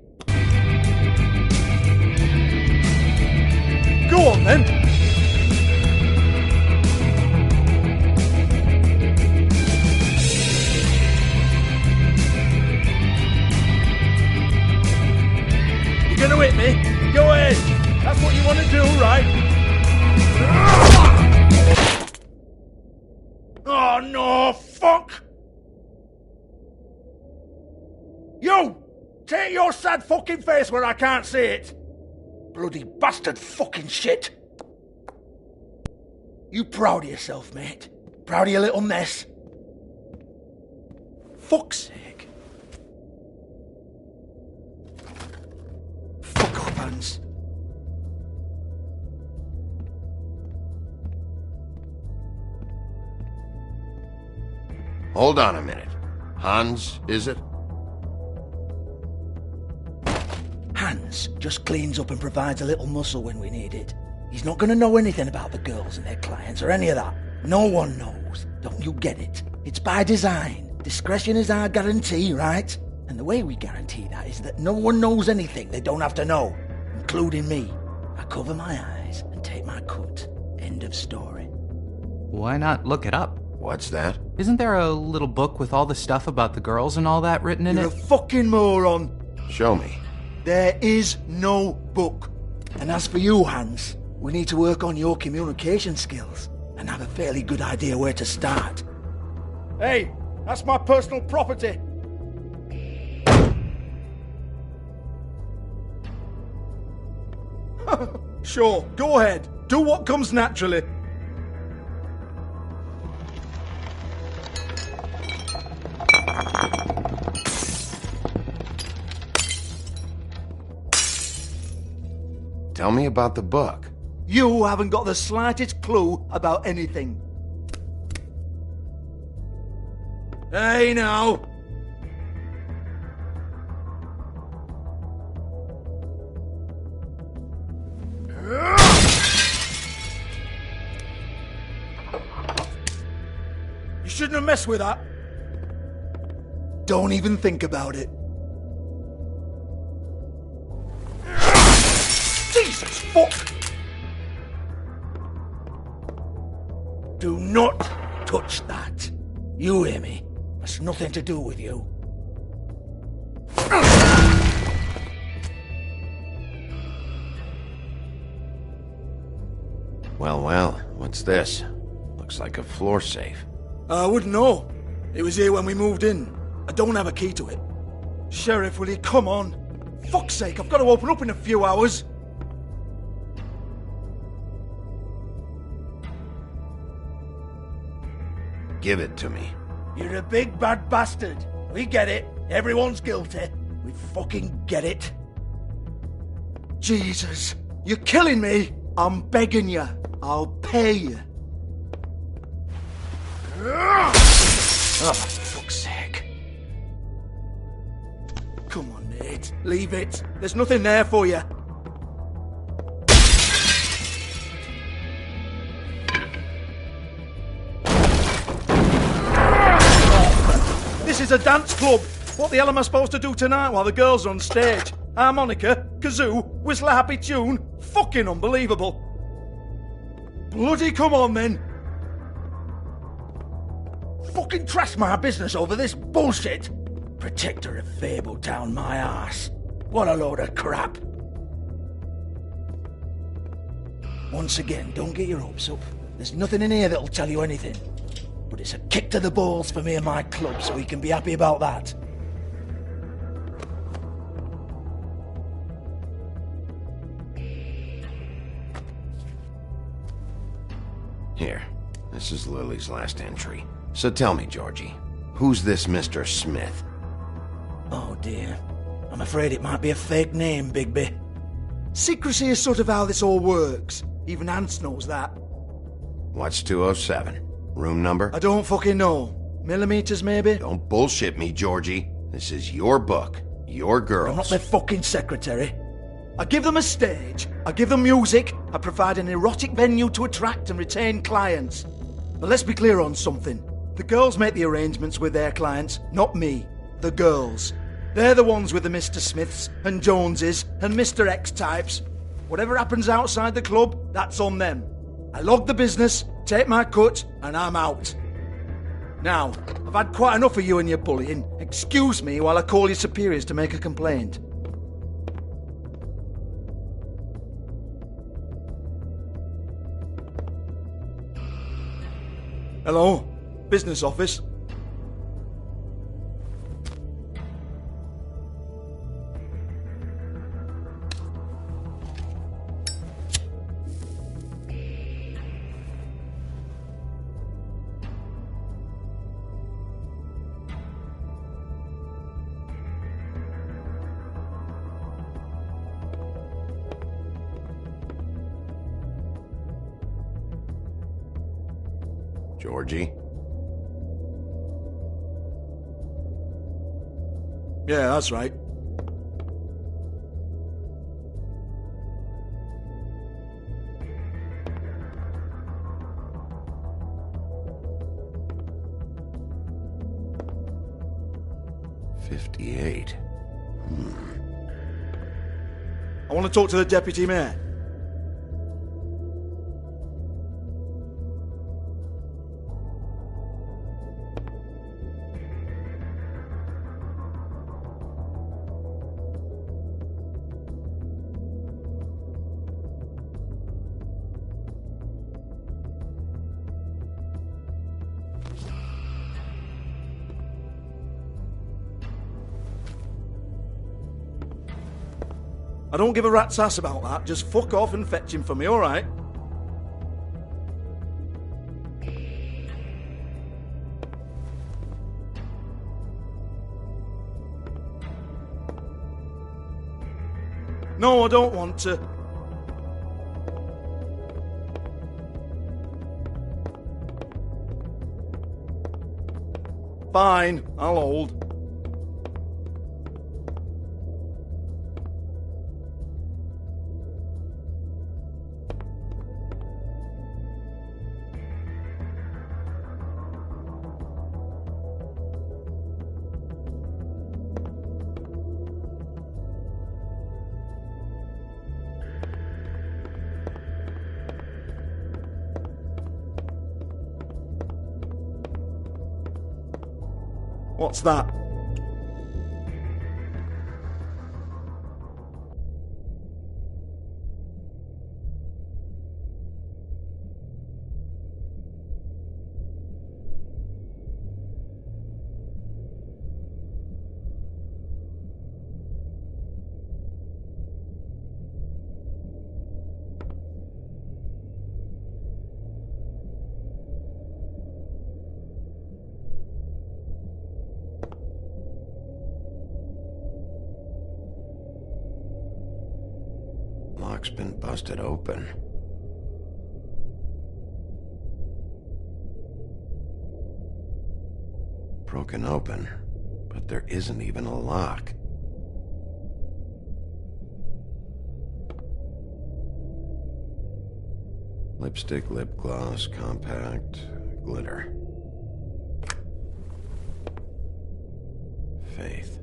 Go on, then. You're gonna hit me? Go ahead. That's what you want to do, right? Oh, no, fuck! You! Take your sad fucking face where I can't see it! Bloody bastard fucking shit! You proud of yourself, mate? Proud of your little mess? Fuck's sake. Fuck off, Hans. Hold on a minute. Hans, is it? Hans just cleans up and provides a little muscle when we need it. He's not going to know anything about the girls and their clients or any of that. No one knows. Don't you get it? It's by design. Discretion is our guarantee, right? And the way we guarantee that is that no one knows anything they don't have to know, including me. I cover my eyes and take my cut. End of story. Why not look it up? What's that? Isn't there a little book with all the stuff about the girls and all that written in You're it? a fucking moron. Show me. There is no book. And as for you, Hans, we need to work on your communication skills and have a fairly good idea where to start. Hey, that's my personal property. Sure, go ahead. Do what comes naturally. Tell me about the book. You haven't got the slightest clue about anything. Hey, now. You shouldn't have messed with that. Don't even think about it. Jesus fuck! Do not touch that. You hear me? That's nothing to do with you. Well, what's this? Looks like a floor safe. I wouldn't know. It was here when we moved in. I don't have a key to it. Sheriff, will you come on? Fuck's sake, I've got to open up in a few hours. Give it to me. You're a big bad bastard. We get it. Everyone's guilty. We fucking get it. Jesus, you're killing me. I'm begging you. I'll pay you. Oh, for fuck's sake. Come on, mate. Leave it. There's nothing there for you. This is a dance club. What the hell am I supposed to do tonight while the girls are on stage? Harmonica, kazoo, whistle a happy tune? Fucking unbelievable. Bloody come on, then. Fucking trash my business over this bullshit. Protector of Fabletown, my ass. What a load of crap. Once again, don't get your hopes up. There's nothing in here that'll tell you anything. But it's a kick to the balls for me and my club, so we can be happy about that. Here, this is Lily's last entry. So tell me, Georgie, who's this Mr. Smith? Oh dear. I'm afraid it might be a fake name, Bigby. Secrecy is sort of how this all works. Even Hans knows that. What's 207? Room number? I don't fucking know. Millimeters, maybe? Don't bullshit me, Georgie. This is your book. Your girls. I'm not their fucking secretary. I give them a stage, I give them music, I provide an erotic venue to attract and retain clients. But let's be clear on something. The girls make the arrangements with their clients, not me. The girls. They're the ones with the Mr. Smiths and Joneses and Mr. X types. Whatever happens outside the club, that's on them. I log the business, take my cut, and I'm out. Now, I've had quite enough of you and your bullying. Excuse me while I call your superiors to make a complaint. Hello? Business office? Georgie? Yeah, that's right. $58. I want to talk to the deputy mayor. I don't give a rat's ass about that. Just fuck off and fetch him for me, alright? No, I don't want to. Fine, I'll hold. What's that? Lock's been busted open. Broken open, but there isn't even a lock. Lipstick, lip gloss, compact, glitter. Faith.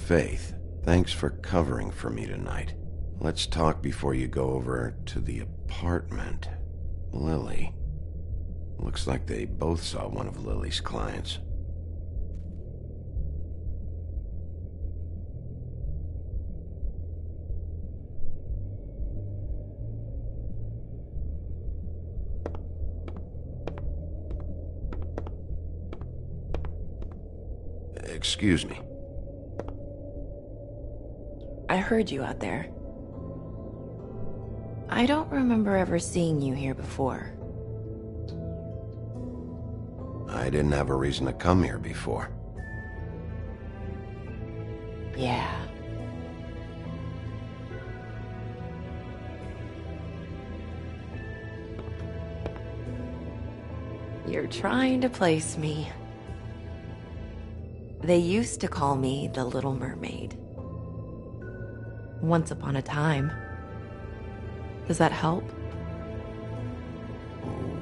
Faith, thanks for covering for me tonight. Let's talk before you go over to the apartment. Lily. Looks like they both saw one of Lily's clients. Excuse me. I heard you out there. I don't remember ever seeing you here before. I didn't have a reason to come here before. Yeah. You're trying to place me. They used to call me the Little Mermaid. Once upon a time. Does that help?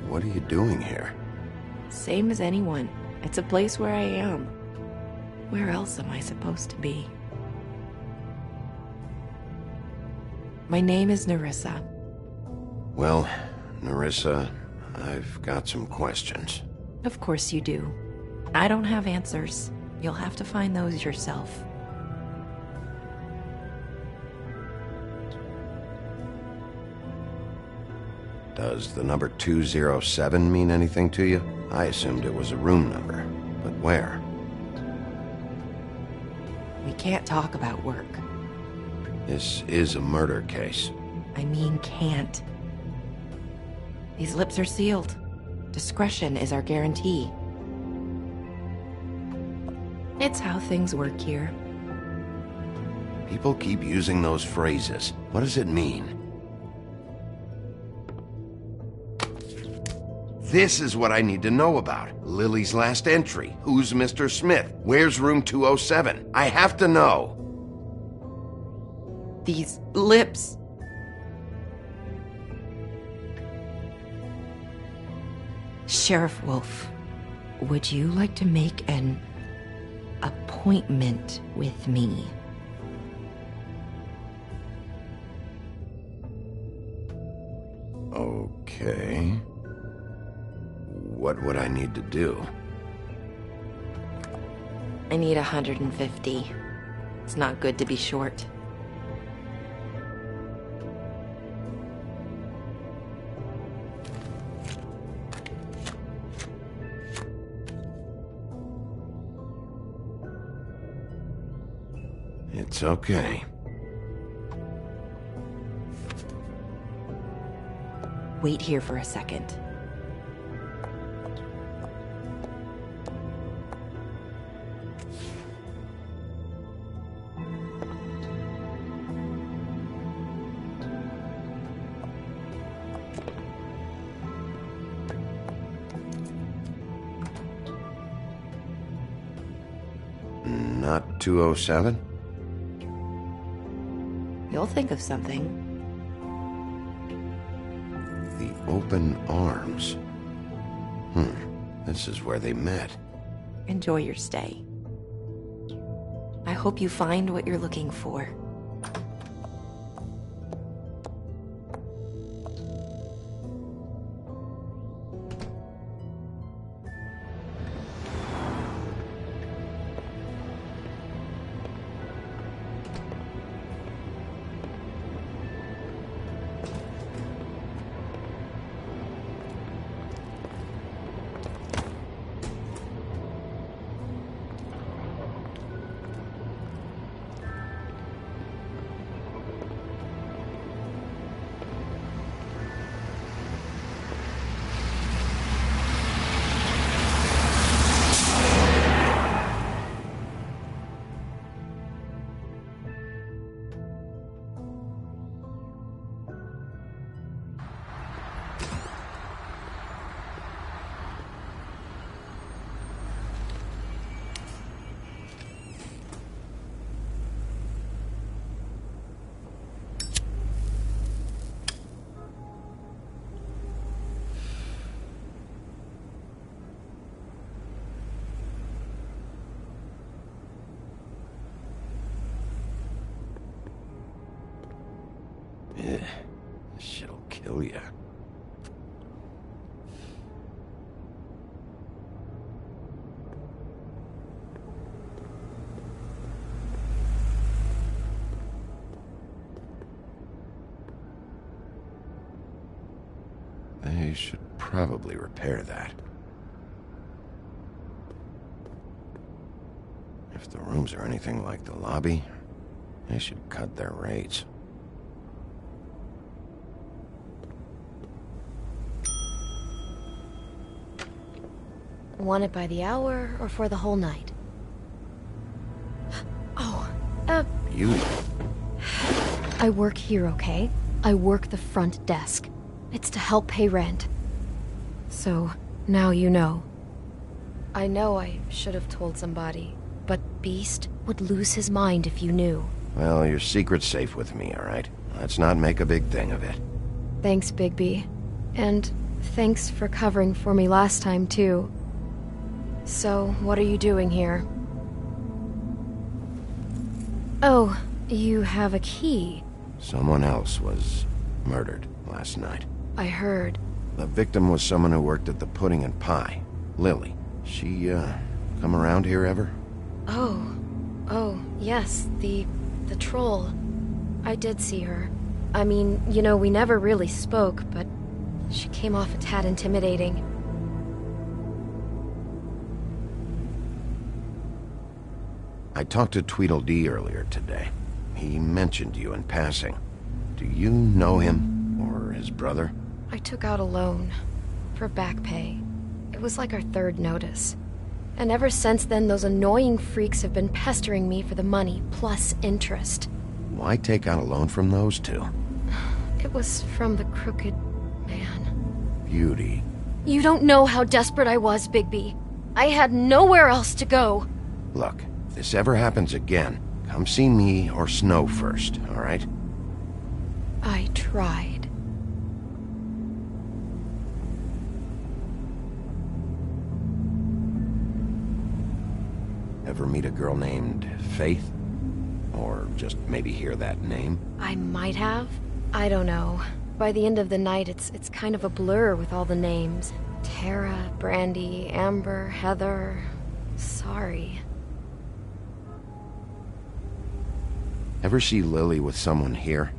What are you doing here? Same as anyone. It's a place where I am. Where else am I supposed to be? My name is Nerissa. Well, Nerissa, I've got some questions. Of course you do. I don't have answers. You'll have to find those yourself. Does the number 207 mean anything to you? I assumed it was a room number, but where? We can't talk about work. This is a murder case. I mean can't. These lips are sealed. Discretion is our guarantee. It's how things work here. People keep using those phrases. What does it mean? This is what I need to know about. Lily's last entry. Who's Mr. Smith? Where's room 207? I have to know. These lips. Sheriff Wolf, would you like to make an appointment with me? Okay. What would I need to do? I need 150. It's not good to be short. It's okay. Wait here for a second. Not 207? You'll think of something. The open arms. This is where they met. Enjoy your stay. I hope you find what you're looking for. This shit'll kill you. They should probably repair that. If the rooms are anything like the lobby, they should cut their rates. Want it by the hour or for the whole night? Oh, Beauty. I work here, okay? I work the front desk. It's to help pay rent. So, Now you know. I know I should have told somebody, but Beast would lose his mind if you knew. Well, your secret's safe with me, all right? Let's not make a big thing of it. Thanks, Bigby. And thanks for covering for me last time, too. So, what are you doing here? Oh, you have a key. Someone else was murdered last night. I heard. The victim was someone who worked at the Pudding and Pie. Lily. She, come around here ever? Oh, yes, the troll. I did see her. I mean, you know, we never really spoke, but she came off a tad intimidating. I talked to Tweedledee earlier today. He mentioned you in passing. Do you know him, or his brother? I took out a loan for back pay. It was like our third notice. And ever since then, those annoying freaks have been pestering me for the money, plus interest. Why take out a loan from those two? It was from the Crooked Man. Beauty. You don't know how desperate I was, Bigby. I had nowhere else to go. Look, if this ever happens again, come see me or Snow first, all right? I tried. Ever meet a girl named Faith? Or just maybe hear that name? I might have. I don't know. By the end of the night, it's kind of a blur with all the names. Tara, Brandy, Amber, Heather... Sorry. Ever see Lily with someone here?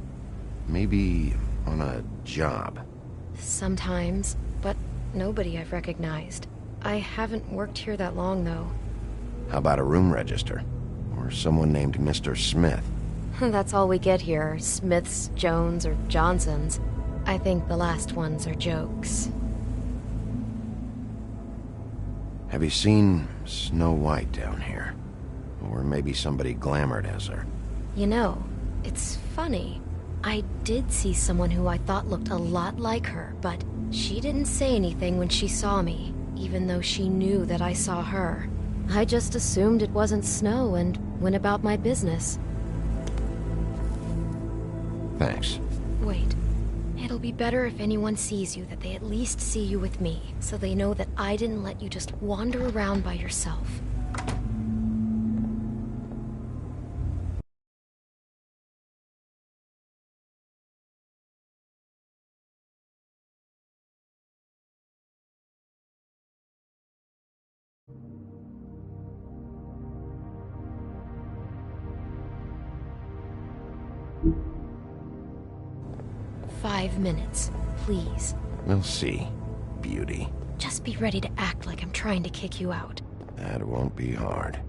Maybe on a job? Sometimes, but nobody I've recognized. I haven't worked here that long, though. How about a room register? Or someone named Mr. Smith? That's all we get here. Smiths, Jones, or Johnsons. I think the last ones are jokes. Have you seen Snow White down here? Or maybe somebody glamored as her? You know, it's funny. I did see someone who I thought looked a lot like her, but she didn't say anything when she saw me, even though she knew that I saw her. I just assumed it wasn't Snow and went about my business. Thanks. Wait. It'll be better if anyone sees you that they at least see you with me, so they know that I didn't let you just wander around by yourself. "5 minutes, please." We'll see, Beauty. Just be ready to act like I'm trying to kick you out. That won't be hard.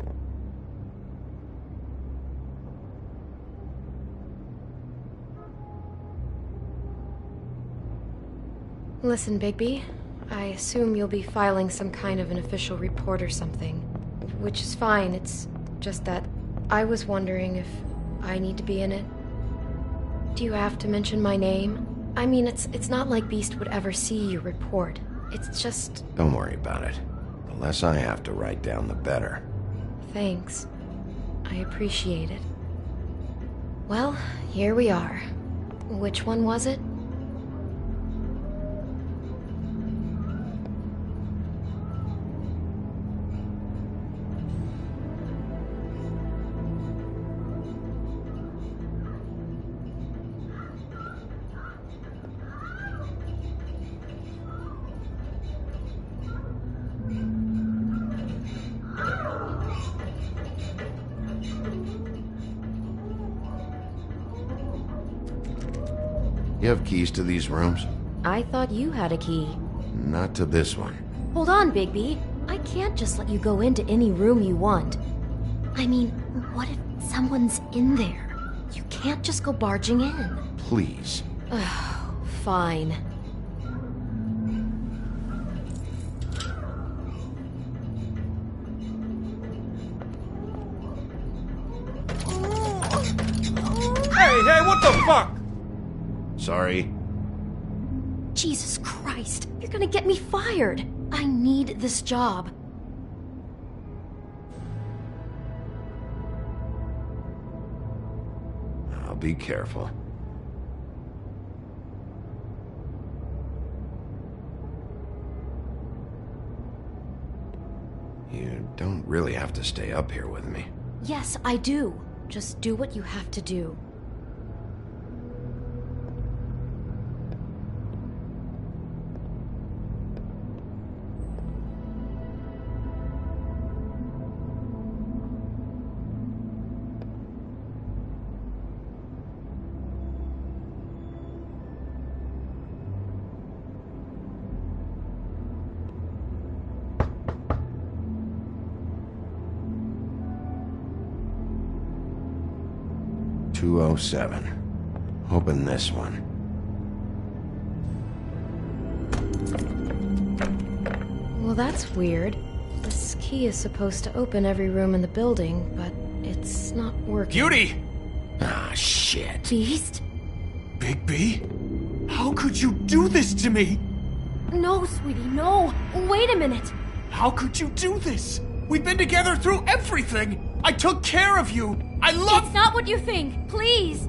Listen, Bigby, I assume you'll be filing some kind of an official report or something. Which is fine, it's just that I was wondering if I need to be in it. Do you have to mention my name? I mean, it's not like Beast would ever see your report. It's just... Don't worry about it. The less I have to write down, the better. Thanks. I appreciate it. Well, here we are. Which one was it? You have keys to these rooms? I thought you had a key. Not to this one. Hold on, Bigby. I can't just let you go into any room you want. I mean, what if someone's in there? You can't just go barging in. Please. Fine. Hey, what the fuck? Sorry. Jesus Christ. You're gonna get me fired. I need this job. I'll be careful. You don't really have to stay up here with me. Yes, I do. Just do what you have to do. Open this one. Well, that's weird. This key is supposed to open every room in the building, but it's not working. Beauty! Ah, shit. Beast? Bigby? How could you do this to me? No, sweetie, no. Wait a minute. How could you do this? We've been together through everything. I took care of you. I love... It's not what you think. Please.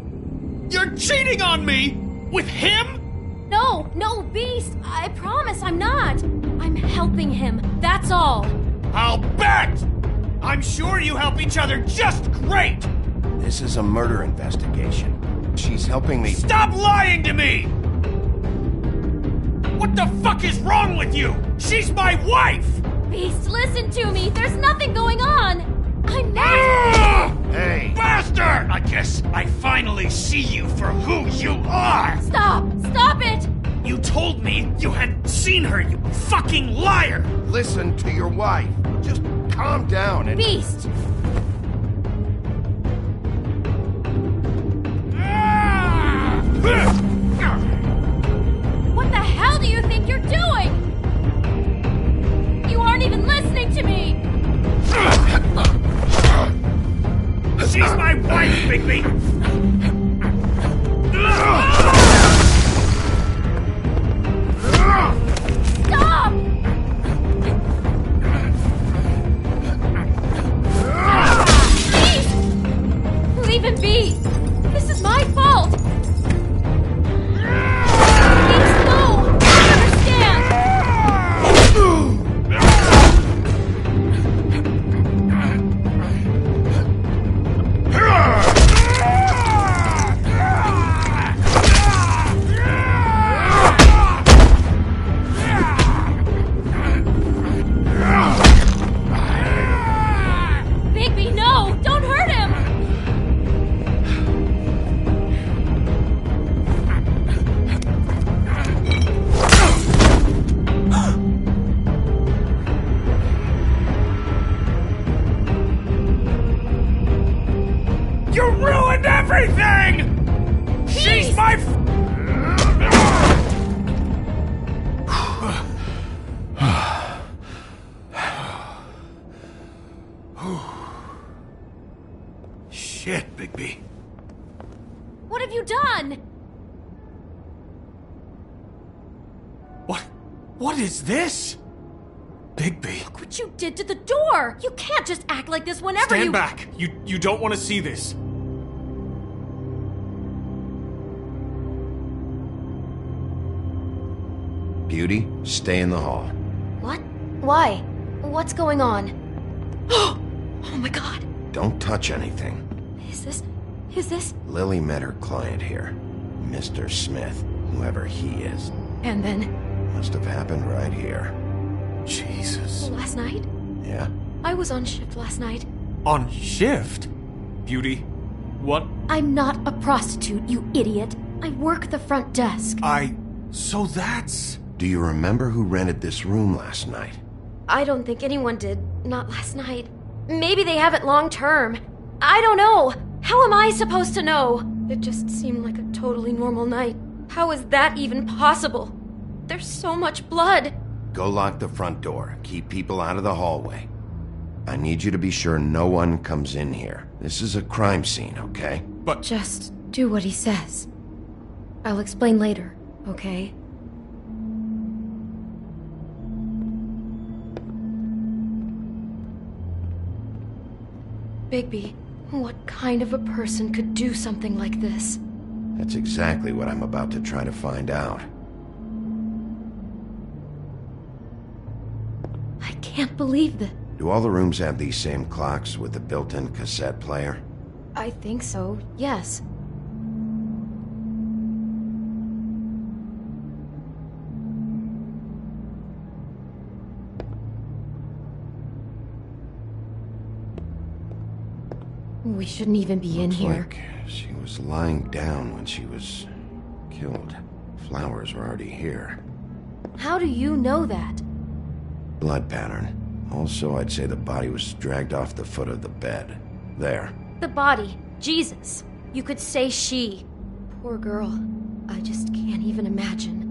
You're cheating on me! With him? No, Beast. I promise I'm not. I'm helping him. That's all. I'll bet! I'm sure you help each other just great! This is a murder investigation. She's helping me... Stop lying to me! What the fuck is wrong with you? She's my wife! Beast, listen to me. There's nothing going on. I'm not... Hey! Bastard! I guess I finally see you for who you are! Stop! Stop it! You told me you hadn't seen her, you fucking liar! Listen to your wife. Just calm down and... Beast! What the hell do you think you're doing? You aren't even listening to me! She's my wife, Bigby! Stop! Please! Leave him be! This is my fault! Please, no! I understand! Bigby, no! Don't hurt him! You ruined everything! She's my... Shit, Bigby. What have you done? What is this? Bigby. Look what you did to the door! You can't just act like this whenever Stand you- back! You don't want to see this. Beauty, stay in the hall. What? Why? What's going on? Oh my god. Don't touch anything. Is this? Lily met her client here. Mr. Smith, whoever he is. And then? Must have happened right here. Jesus. Last night? Yeah? I was on shift last night. On shift? Beauty, what? I'm not a prostitute, you idiot. I work the front desk. So that's... Do you remember who rented this room last night? I don't think anyone did. Not last night. Maybe they have it long term. I don't know. How am I supposed to know? It just seemed like a totally normal night. How is that even possible? There's so much blood. Go lock the front door. Keep people out of the hallway. I need you to be sure no one comes in here. This is a crime scene, okay? But... Just do what he says. I'll explain later, okay? Bigby, what kind of a person could do something like this? That's exactly what I'm about to try to find out. I can't believe that. Do all the rooms have these same clocks with the built-in cassette player? I think so, yes. We shouldn't even be in here. Like she was lying down when she was killed. Flowers were already here. How do you know that? Blood pattern. Also, I'd say the body was dragged off the foot of the bed. There. The body. Jesus. You could say she. Poor girl. I just can't even imagine.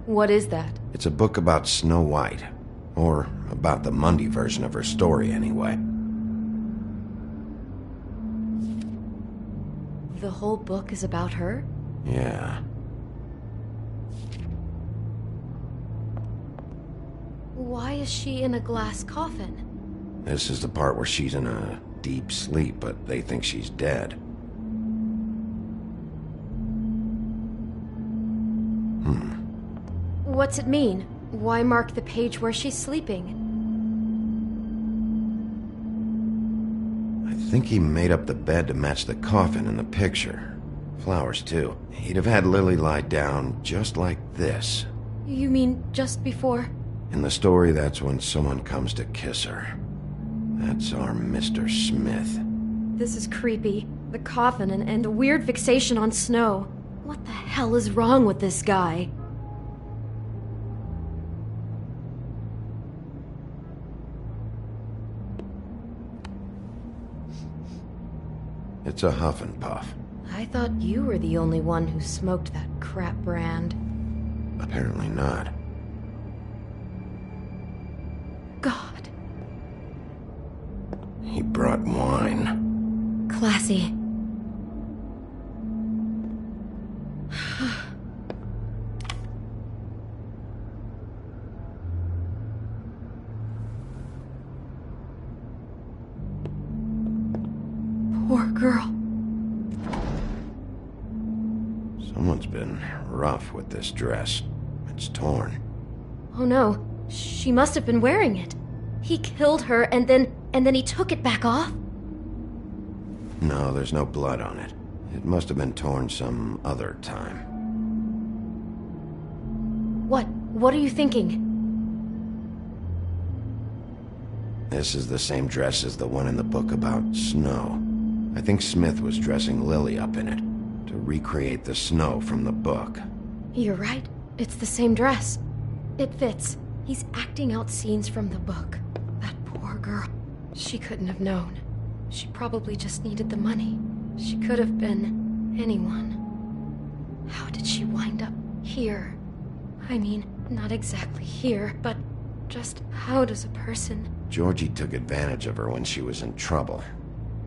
What is that? It's a book about Snow White. Or about the Mundy version of her story, anyway. The whole book is about her? Yeah. Why is she in a glass coffin? This is the part where she's in a deep sleep, but they think she's dead. What's it mean? Why mark the page where she's sleeping? I think he made up the bed to match the coffin in the picture. Flowers, too. He'd have had Lily lie down just like this. You mean just before? In the story, that's when someone comes to kiss her. That's our Mr. Smith. This is creepy. The coffin and a weird fixation on Snow. What the hell is wrong with this guy? It's a Huff and Puff. I thought you were the only one who smoked that crap brand. Apparently not. God. He brought wine. Classy. Poor girl. Someone's been rough with this dress. It's torn. Oh no, she must have been wearing it. He killed her and then he took it back off? No, there's no blood on it. It must have been torn some other time. What are you thinking? This is the same dress as the one in the book about Snow. I think Smith was dressing Lily up in it to recreate the Snow from the book. You're right. It's the same dress. It fits. He's acting out scenes from the book. That poor girl. She couldn't have known. She probably just needed the money. She could have been anyone. How did she wind up here? I mean, not exactly here, but just how does a person... Georgie took advantage of her when she was in trouble.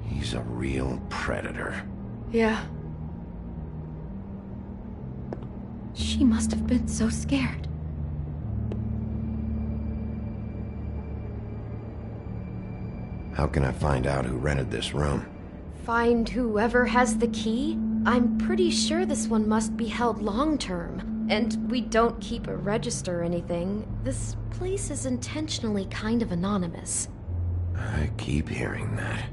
He's a real predator. Yeah. She must have been so scared. How can I find out who rented this room? Find whoever has the key? I'm pretty sure this one must be held long-term. And we don't keep a register or anything. This place is intentionally kind of anonymous. I keep hearing that.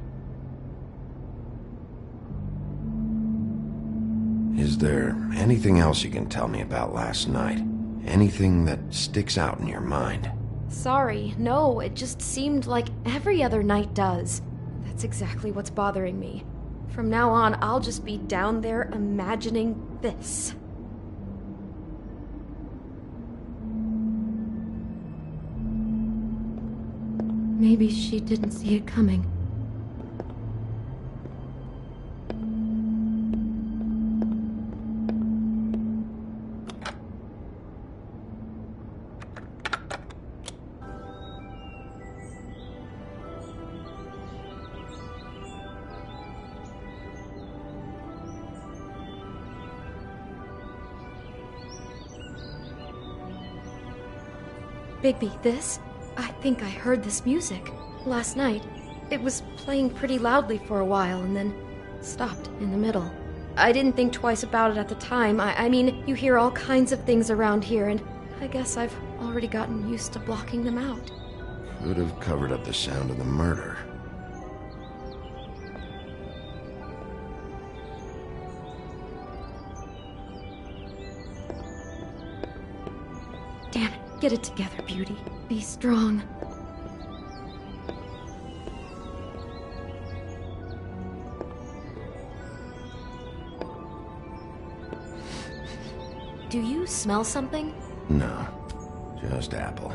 Is there anything else you can tell me about last night? Anything that sticks out in your mind? Sorry, no, it just seemed like every other night does. That's exactly what's bothering me. From now on, I'll just be down there imagining this. Maybe she didn't see it coming. Bigby, this? I think I heard this music. Last night. It was playing pretty loudly for a while and then stopped in the middle. I didn't think twice about it at the time. I mean, you hear all kinds of things around here, and I guess I've already gotten used to blocking them out. Could have covered up the sound of the murder. Damn it. Get it together, Beauty. Be strong. Do you smell something? No, just apple.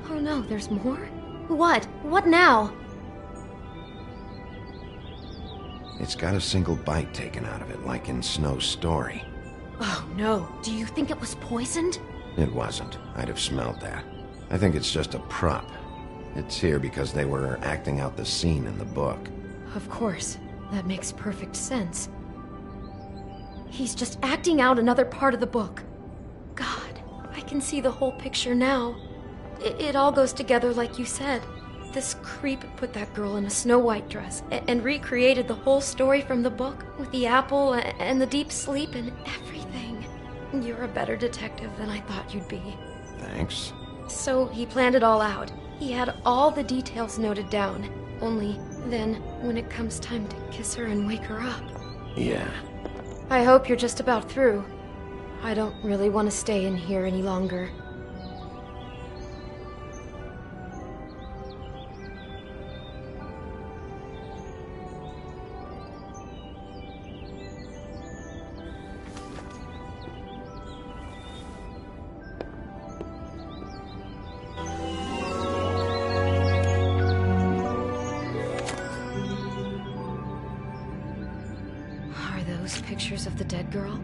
Oh no, there's more? What? What now? It's got a single bite taken out of it, like in Snow's story. Oh no, do you think it was poisoned? It wasn't. I'd have smelled that. I think it's just a prop. It's here because they were acting out the scene in the book. Of course. That makes perfect sense. He's just acting out another part of the book. God, I can see the whole picture now. It all goes together like you said. This creep put that girl in a Snow White dress and recreated the whole story from the book with the apple and the deep sleep and everything. You're a better detective than I thought you'd be. Thanks. So he planned it all out. He had all the details noted down. Only then, when it comes time to kiss her and wake her up. Yeah. I hope you're just about through. I don't really want to stay in here any longer. Pictures of the dead girl?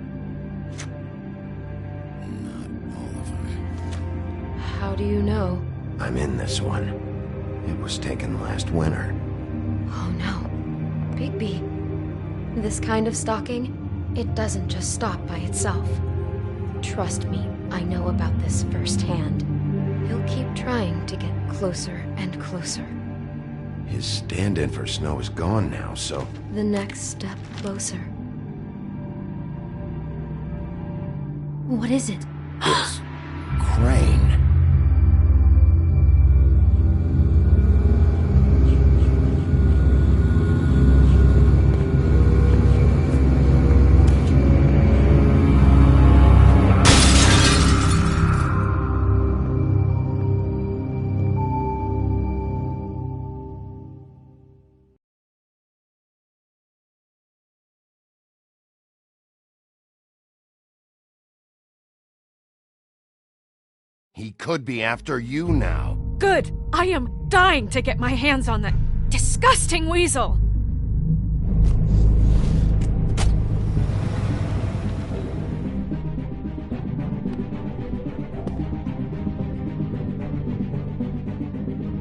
Not all of them. How do you know? I'm in this one. It was taken last winter. Oh no. Bigby. This kind of stalking, it doesn't just stop by itself. Trust me, I know about this firsthand. He'll keep trying to get closer and closer. His stand-in for Snow is gone now, so... The next step closer. What is it? It's Crane. He could be after you now. Good! I am dying to get my hands on that disgusting weasel!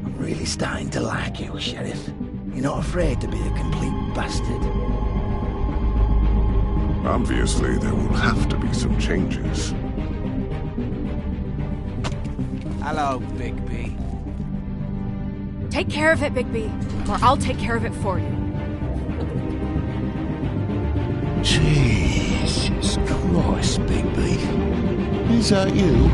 I'm really starting to like you, Sheriff. You're not afraid to be a complete bastard. Obviously, there will have to be some changes. Hello, Bigby. Take care of it, Bigby, or I'll take care of it for you. Jesus Christ, Bigby. Is that you?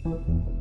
Thank you.